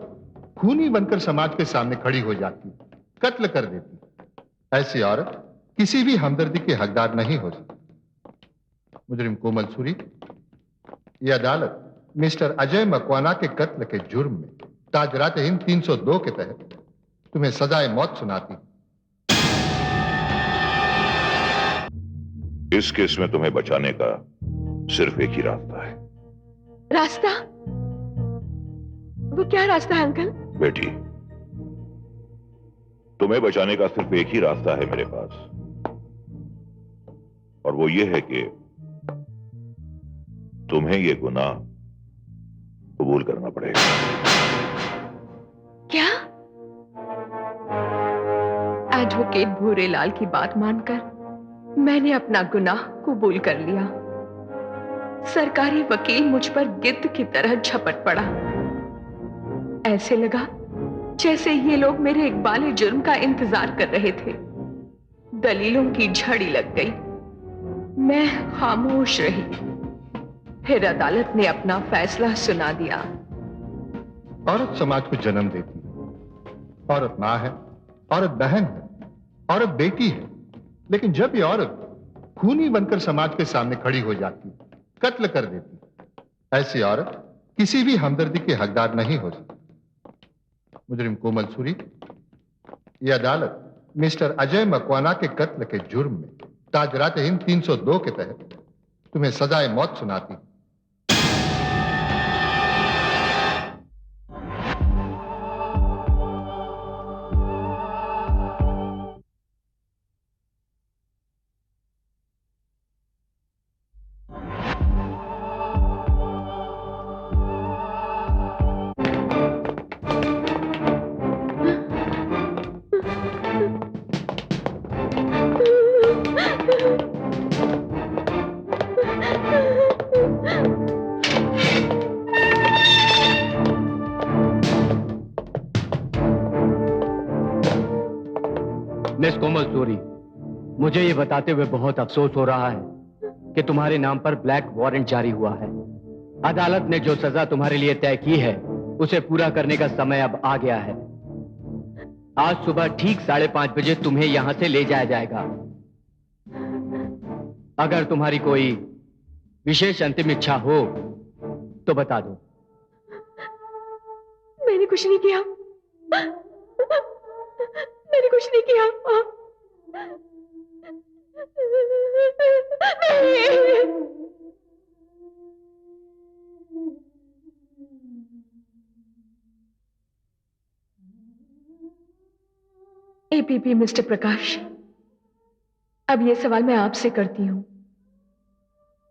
खूनी बनकर समाज के सामने खड़ी हो जाती, कत्ल कर देती, ऐसी औरत किसी भी हमदर्दी की हकदार नहीं हो सकती। मुजरिम कोमल सूरी, यह अदालत मिस्टर अजय मकवाना के कत्ल के जुर्म में ताजरात हिंद 302 के तहत तुम्हें सजाए मौत सुनाती। इस केस में तुम्हें बचाने का सिर्फ एक ही रास्ता है। रास्ता? वो क्या रास्ता है अंकल? बेटी, तुम्हें बचाने का सिर्फ एक ही रास्ता है मेरे पास और वो ये है कि तुम्हें ये गुनाह कबूल करना पड़ेगा। क्या? एडवोकेट भूरेलाल की बात मानकर मैंने अपना गुनाह कबूल कर लिया। सरकारी वकील मुझ पर गिद्ध की तरह झपट पड़ा। ऐसे लगा जैसे ये लोग मेरे इकबाल जुर्म का इंतजार कर रहे थे। दलीलों की झड़ी लग गई, मैं खामोश रही। फिर अदालत ने अपना फैसला सुना दिया। औरत समाज को जन्म देती है, औरत मां है, औरत बहन है, औरत बेटी है। लेकिन जब ये औरत खूनी बनकर समाज के सामने खड़ी हो जाती, कत्ल कर देती, ऐसी औरत किसी भी हमदर्दी की हकदार नहीं हो सकती। मुजरिम कोमल सूरी, यह अदालत मिस्टर अजय मकवाना के कत्ल के जुर्म में ताजरात हिंद 302 के तहत तुम्हें सजाए मौत सुनाती। मिस कोमल सूरी, मुझे ये बताते हुए बहुत अफसोस हो रहा है कि तुम्हारे नाम पर ब्लैक वारंट जारी हुआ है। अदालत ने जो सजा तुम्हारे लिए तय की है उसे पूरा करने का समय अब आ गया है। आज सुबह ठीक 5:30 बजे तुम्हें यहां से ले जाया जाएगा। अगर तुम्हारी कोई विशेष अंतिम इच्छा हो तो बता दो। मैंने कुछ नहीं किया। मैंने कुछ नहीं किया। एपीपी मिस्टर प्रकाश, अब यह सवाल मैं आपसे करती हूं,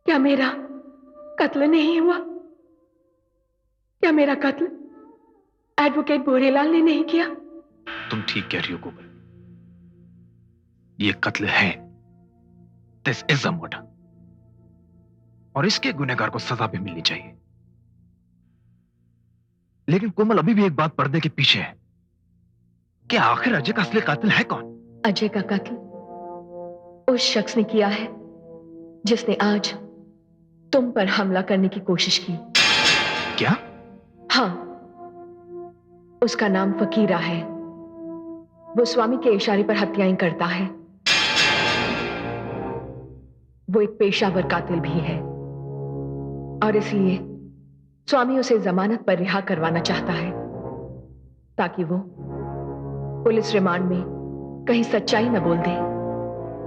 क्या मेरा कत्ल नहीं हुआ? क्या मेरा कत्ल एडवोकेट भूरेलाल ने नहीं किया? तुम ठीक कह रही हो कोमल, ये कत्ल है। दिस इज अ मर्डर और इसके गुनहगार को सजा भी मिलनी चाहिए। लेकिन कोमल, अभी भी एक बात पर्दे के पीछे है कि आखिर अजय का असली कातिल है कौन? अजय का कत्ल उस शख्स ने किया है जिसने आज तुम पर हमला करने की कोशिश की। क्या? हाँ, उसका नाम फकीरा है। वो स्वामी के इशारे पर हत्याएं करता है। वो एक पेशावर कातिल भी है और इसलिए स्वामी उसे जमानत पर रिहा करवाना चाहता है ताकि वो पुलिस रिमांड में कहीं सच्चाई न बोल दे।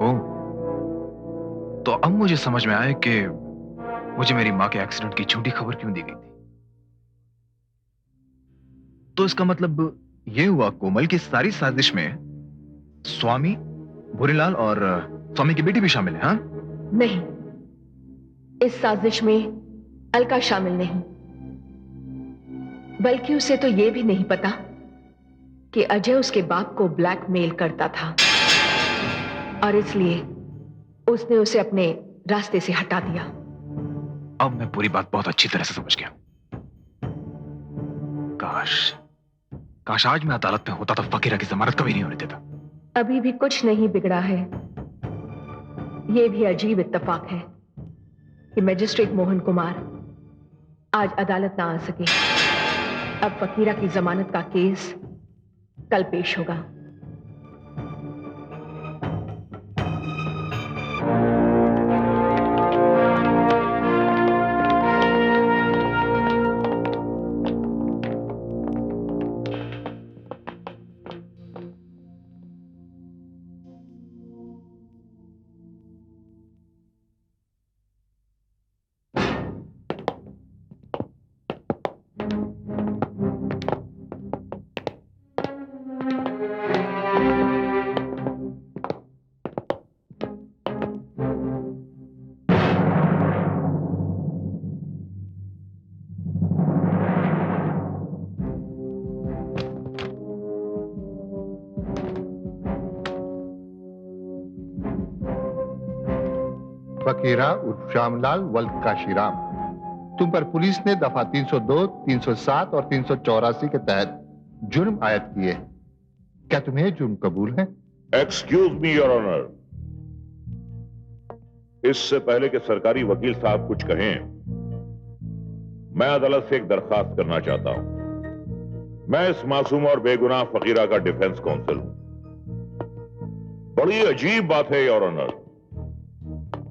ओह, तो अब मुझे समझ में आया कि मुझे मेरी मां के एक्सीडेंट की झूठी खबर क्यों दी गई थी। तो इसका मतलब यह हुआ कोमल की सारी साजिश में स्वामी, भूरीलाल और स्वामी की बेटी भी शामिल है। हाँ? नहीं, इस साजिश में अलका शामिल नहीं, बल्कि उसे तो यह भी नहीं पता कि अजय उसके बाप को ब्लैकमेल करता था और इसलिए उसने उसे अपने रास्ते से हटा दिया। अब मैं पूरी बात बहुत अच्छी तरह से समझ गया। काश आज मैं अदालत में होता तो फकीरा की जमानत कभी नहीं होने देता। अभी भी कुछ नहीं बिगड़ा है। यह भी अजीब इत्तेफाक है कि मजिस्ट्रेट मोहन कुमार आज अदालत ना आ सके। अब फकीरा की जमानत का केस कल पेश होगा। फकीरा उर्फ श्यामलाल वल्द काशीराम, तुम पर पुलिस ने दफा 302, 307 और 384 के तहत जुर्म आयद किए। क्या तुम्हें जुर्म कबूल है? एक्सक्यूज मी योर ऑनर, इससे पहले कि सरकारी वकील साहब कुछ कहें, मैं अदालत से एक दरखास्त करना चाहता हूं। मैं इस मासूम और बेगुनाह फकीरा का डिफेंस काउंसिल हूं। बड़ी अजीब बात है योर ऑनर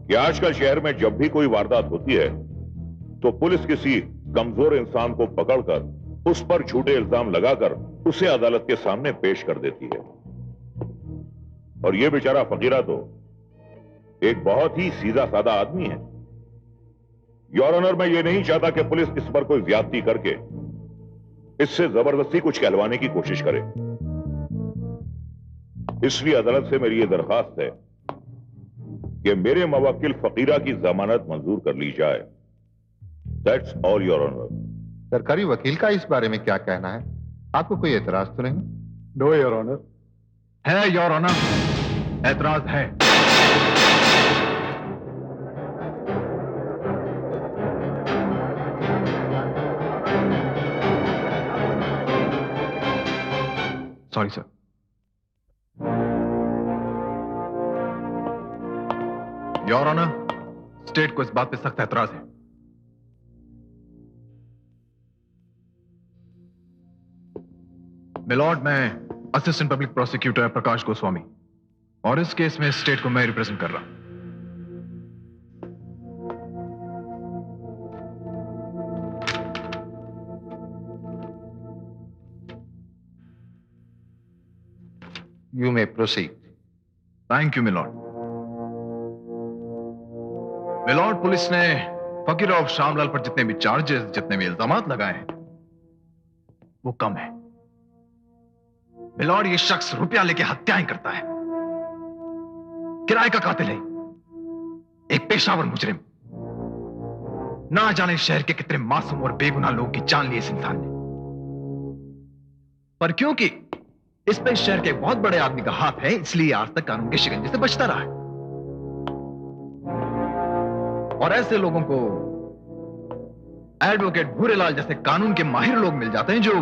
कि आजकल शहर में जब भी कोई वारदात होती है तो पुलिस किसी कमजोर इंसान को पकड़कर उस पर झूठे इल्जाम लगाकर उसे अदालत के सामने पेश कर देती है। और यह बेचारा फकीरा तो एक बहुत ही सीधा साधा आदमी है। योर ऑनर, मैं ये नहीं चाहता कि पुलिस इस पर कोई ज्यादती करके इससे जबरदस्ती कुछ कहलवाने की कोशिश करे। इसलिए अदालत से मेरी यह दरखास्त है कि मेरे मवक्किल फकीरा की जमानत मंजूर कर ली जाए। That's all your honour. सरकारी वकील का इस बारे में क्या कहना है? आपको कोई एतराज तो नहीं? No your honour. है योर ऑनर, एतराज है। Sorry sir. Your honour, state को इस बात पे सख्त एतराज है मिलॉर्ड, मैं assistant public prosecutor Prakash Goswami और इस केस में स्टेट को मैं रिप्रेजेंट कर रहा हूं। You may proceed. Thank you milord. Milord, police ने फकीर शामलाल पर जितने भी चार्जेस, जितने भी इल्जामात लगाए हैं वो कम है। मिलॉर्ड, ये शख्स रुपया लेके हत्याएं करता है, किराए का कातिल है, एक पेशावर मुजरिम। ना जाने शहर के कितने मासूम और बेगुनाह लोगों की जान ली इस इंसान ने, पर क्योंकि इस पे शहर के एक बहुत बड़े आदमी का हाथ है, इसलिए आज तक कानून के शिकंजे से बचता रहा है। और ऐसे लोगों को एडवोकेट भूरेलाल जैसे कानून के माहिर लोग मिल जाते हैं जो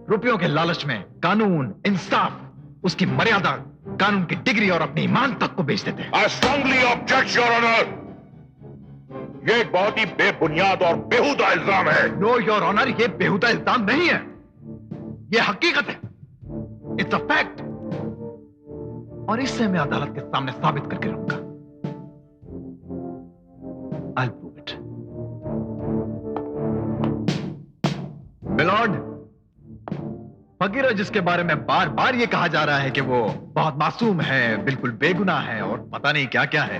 रुपयों के लालच में कानून, इंसाफ, उसकी मर्यादा, कानून की डिग्री और अपने ईमान तक को बेच देते हैं। I strongly object, Your Honor. ये एक बहुत ही बेबुनियाद और बेहुदा इल्जाम है। नो योर ऑनर, ये बेहुदा इल्जाम नहीं है, ये हकीकत है। इट्स अ फैक्ट, और इससे मैं अदालत के सामने साबित करके रहूंगा। I'll prove it. मिलॉर्ड, फकीर जिसके बारे में बार बार ये कहा जा रहा है कि वो बहुत मासूम है, बिल्कुल बेगुनाह है और पता नहीं क्या क्या है,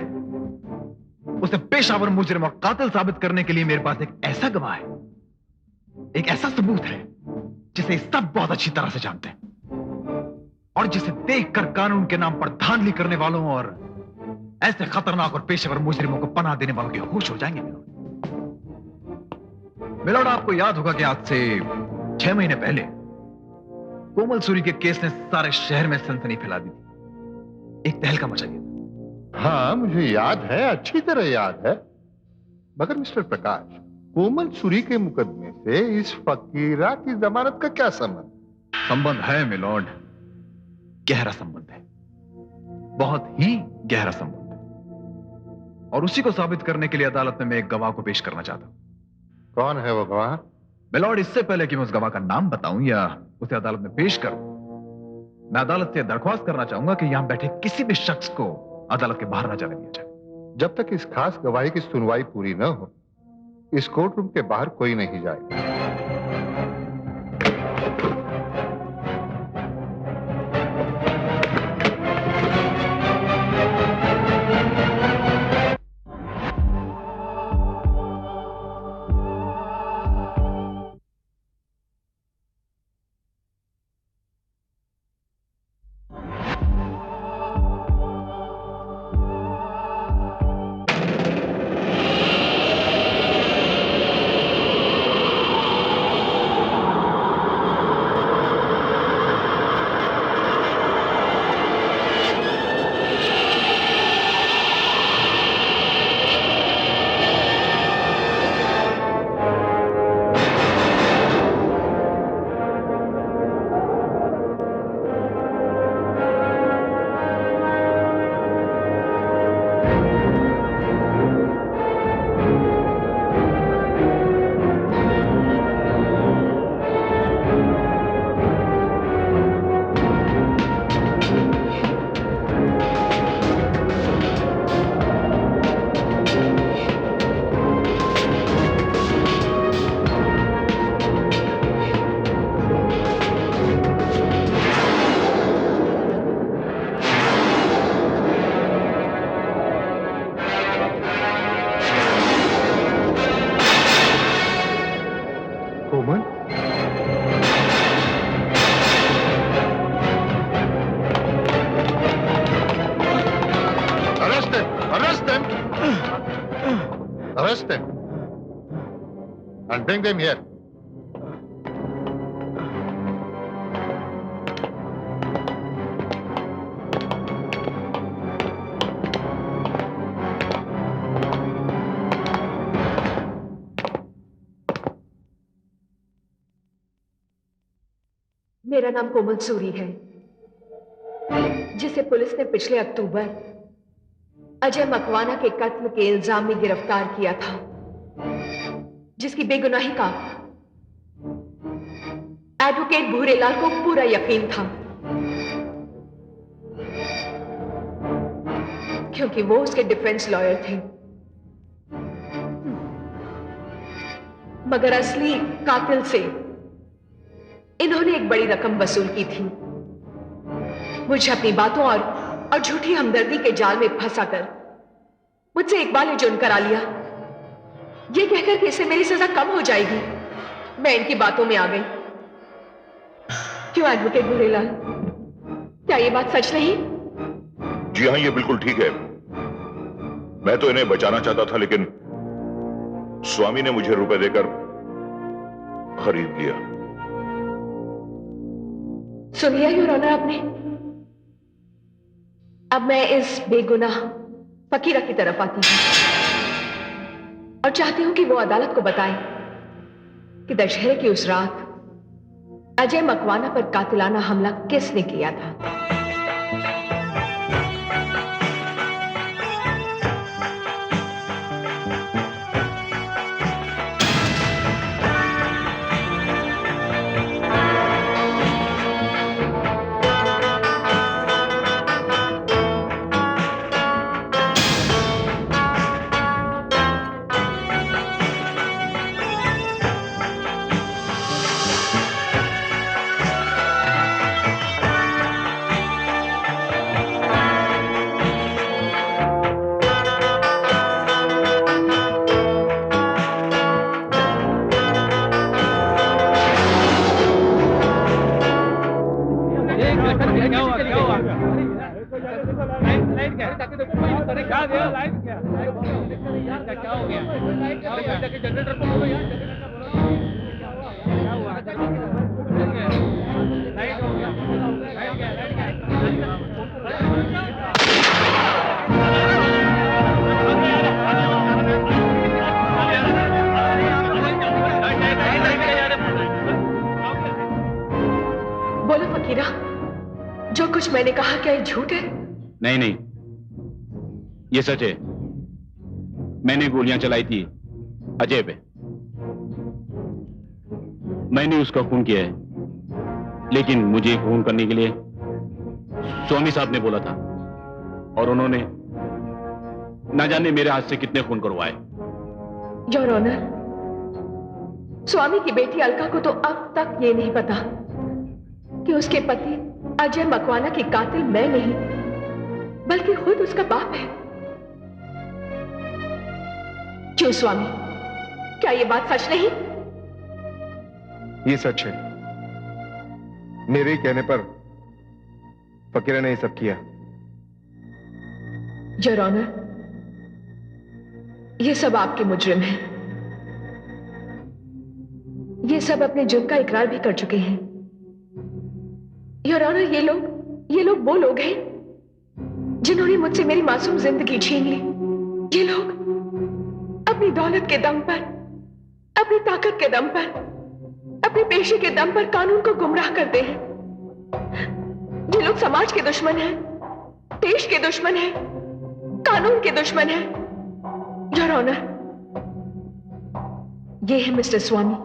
उसे पेशावर मुजरिम और कातिल साबित करने के लिए मेरे पास एक ऐसा गवाह है, एक ऐसा सबूत है जिसे सब बहुत अच्छी तरह से जानते हैं और जिसे देखकर कानून के नाम पर धांधली करने वालों और ऐसे खतरनाक और पेशेवर मुजरिमों को पनाह देने वालों के होश हो जाएंगे। मिलॉर्ड, आपको याद होगा कि आज से 6 महीने पहले कोमल सूरी के केस ने सारे शहर में सनसनी फैला दी थी, एक तहलका मचा दिया था। हाँ, मुझे याद है, अच्छी तरह याद है। मगर मिस्टर प्रकाश, कोमल सूरी के मुकदमे से इस फकीरा की जमानत का क्या संबंध? संबंध है मिलॉर्ड, गहरा संबंध है, बहुत ही गहरा संबंध है, और उसी को साबित करने के लिए अदालत में मैं एक गवाह को पेश करना चाहता हूं। कौन है वो गवाह? मिलॉर्ड, इससे पहले कि मैं उस गवाह का नाम बताऊं या उसे अदालत में पेश करूं, मैं अदालत से दरख्वास्त करना चाहूंगा कि यहां बैठे किसी भी शख्स को अदालत के बाहर न जाने दिया जाए। जब तक इस खास गवाही की सुनवाई पूरी न हो, इस कोर्ट रूम के बाहर कोई नहीं जाएगा। कोमल, arrest them! Arrest them! Arrest them! And bring them here. मेरा नाम कोमल सूरी है, जिसे पुलिस ने पिछले अक्टूबर अजय मकवाना के कत्ल के इल्जाम में गिरफ्तार किया था, जिसकी बेगुनाही का एडवोकेट भूरेलाल को पूरा यकीन था, क्योंकि वो उसके डिफेंस लॉयर थे। मगर असली कातिल से इन्होंने एक बड़ी रकम वसूल की थी। मुझे अपनी बातों और झूठी हमदर्दी के जाल में फंसाकर मुझसे इकबाल जुर्म करा लिया, ये कहकर कि इससे मेरी सजा कम हो जाएगी। मैं इनकी बातों में आ गई। क्यों एडवोकेट भूरेलाल, क्या ये बात सच नहीं? जी हाँ, ये बिल्कुल ठीक है। मैं तो इन्हें बचाना चाहता था, लेकिन स्वामी ने मुझे रुपए देकर खरीद लिया। सुन लिया योर ऑनर आपने? अब मैं इस बेगुनाह फकीरा की तरफ आती हूं और चाहती हूं कि वो अदालत को बताए कि दशहरे की उस रात अजय मकवाना पर कातिलाना हमला किसने किया था। बोलो फकीरा, जो कुछ मैंने कहा क्या ये झूठ है? नहीं नहीं, ये सच है। मैंने गोलियां चलाई थी अजय पे। मैंने उसका खून किया है, लेकिन मुझे खून करने के लिए स्वामी साहब ने बोला था, और उन्होंने ना जाने मेरे हाथ से कितने खून करवाए। योर ऑनर, स्वामी की बेटी अलका को तो अब तक ये नहीं पता कि उसके पति अजय मकवाना की कातिल मैं नहीं, बल्कि खुद उसका बाप है। क्यों स्वामी, क्या ये बात सच नहीं? ये सच है। मेरे ही कहने पर फकीरा ने ये सब किया। योर ऑनर, ये सब आपके मुजरिम हैं। ये सब अपने जुर्म का इकरार भी कर चुके हैं। योर ऑनर, ये लोग वो लोग हैं जिन्होंने मुझसे मेरी मासूम जिंदगी छीन ली। ये लोग अपनी दौलत के दम पर, अपनी ताकत के दम पर, अपने पेशे के दम पर कानून को गुमराह करते हैं। ये लोग समाज के दुश्मन हैं, देश के दुश्मन हैं, कानून के दुश्मन हैं। योर ऑनर, ये है मिस्टर स्वामी,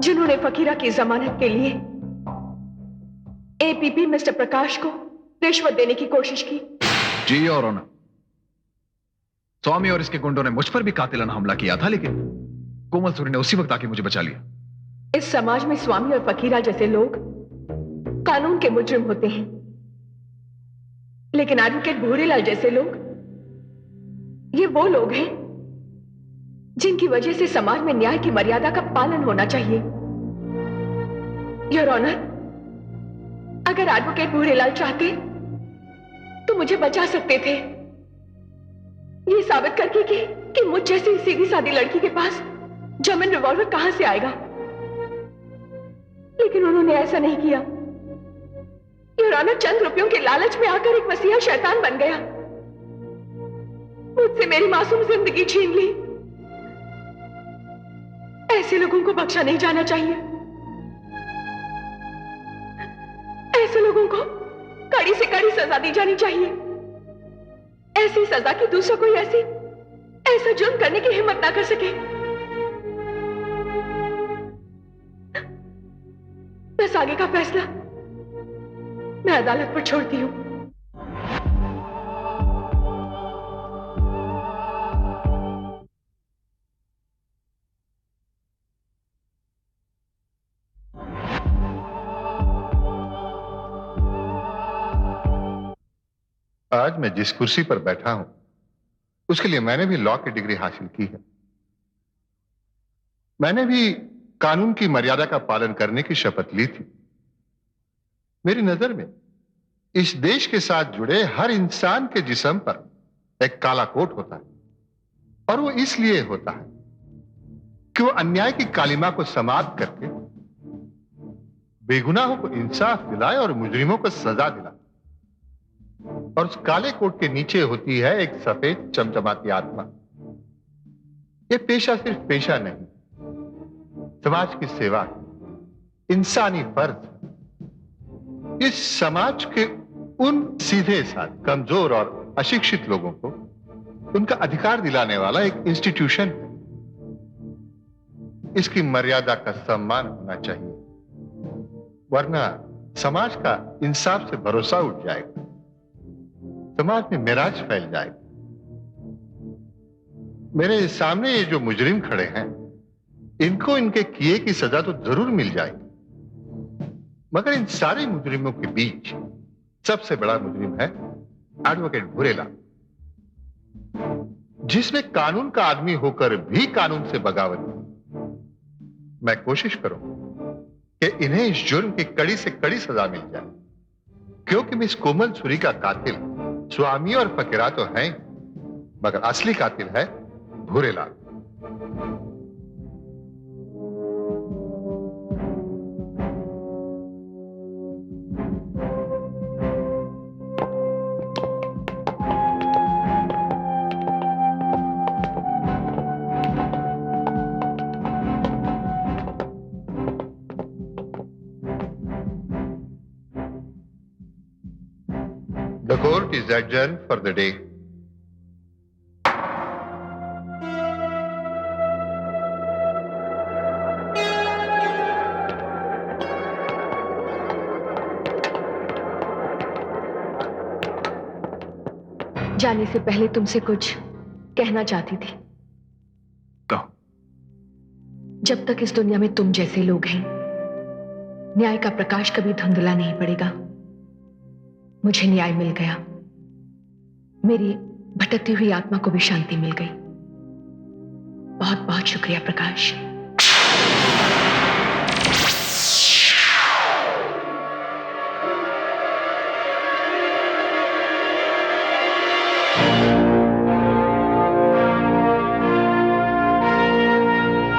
जिन्होंने फकीरा की जमानत के लिए एपीपी मिस्टर प्रकाश को रिश्वत देने की कोशिश की। जी और ऑनर, स्वामी और इसके गुंडों ने मुझ पर भी कातिलाना हमला किया था, लेकिन कोमल सूरी ने उसी वक्त आके मुझे बचा लिया। इस समाज में स्वामी और फकीरा जैसे लोग कानून के मुजरिम होते हैं, लेकिन एडवोकेट भूरेलाल जैसे लोग, ये वो लोग हैं जिनकी वजह से समाज में न्याय की मर्यादा का पालन होना चाहिए। योर ऑनर, अगर एडवोकेट भूरेलाल चाहते तो मुझे बचा सकते थे, ये साबित करके कि मुझ जैसी सीधी सादी लड़की के पास जर्मन रिवॉल्वर कहां से आएगा, लेकिन उन्होंने ऐसा नहीं किया। योर ऑनर, चंद रुपयों के लालच में आकर एक मसीहा शैतान बन गया, मुझसे मेरी मासूम जिंदगी छीन ली। ऐसे लोगों को बख्शा नहीं जाना चाहिए। ऐसे लोगों को कड़ी से कड़ी सजा दी जानी चाहिए। ऐसी सजा कि दूसरा कोई ऐसा जुर्म करने की हिम्मत ना कर सके। बस आगे का फैसला मैं अदालत पर छोड़ती हूँ। आज मैं जिस कुर्सी पर बैठा हूं उसके लिए मैंने भी लॉ की डिग्री हासिल की है। मैंने भी कानून की मर्यादा का पालन करने की शपथ ली थी। मेरी नजर में इस देश के साथ जुड़े हर इंसान के जिस्म पर एक काला कोट होता है, और वो इसलिए होता है कि वो अन्याय की कालिमा को समाप्त करके बेगुनाहों को इंसाफ दिलाए और मुजरिमों को सजा दिलाए। और उस काले कोट के नीचे होती है एक सफेद चमचमाती आत्मा। यह पेशा सिर्फ पेशा नहीं, समाज की सेवा, इंसानी फर्ज। इस समाज के उन सीधे साथ कमजोर और अशिक्षित लोगों को उनका अधिकार दिलाने वाला एक इंस्टीट्यूशन है। इसकी मर्यादा का सम्मान होना चाहिए, वरना समाज का इंसाफ से भरोसा उठ जाएगा, समाज में मिराज फैल जाएगा। मेरे सामने ये जो मुजरिम खड़े हैं, इनको इनके किए की सजा तो जरूर मिल जाएगी, मगर इन सारे मुजरिमों के बीच सबसे बड़ा मुजरिम है एडवोकेट भूरेलाल, जिसमें कानून का आदमी होकर भी कानून से बगावत की। मैं कोशिश करूं कि इन्हें इस जुर्म की कड़ी से कड़ी सजा मिल जाए, क्योंकि मिस कोमल सूरी का कातिल स्वामी और फकीरा तो हैं, मगर असली कातिल है Bhurelal. The court is adjourned for the day. जाने से पहले तुमसे कुछ कहना चाहती थी। कहो। जब तक इस दुनिया में तुम जैसे लोग हैं, न्याय का प्रकाश कभी धुंधला नहीं पड़ेगा। मुझे न्याय मिल गया, मेरी भटकती हुई आत्मा को भी शांति मिल गई। बहुत बहुत शुक्रिया प्रकाश।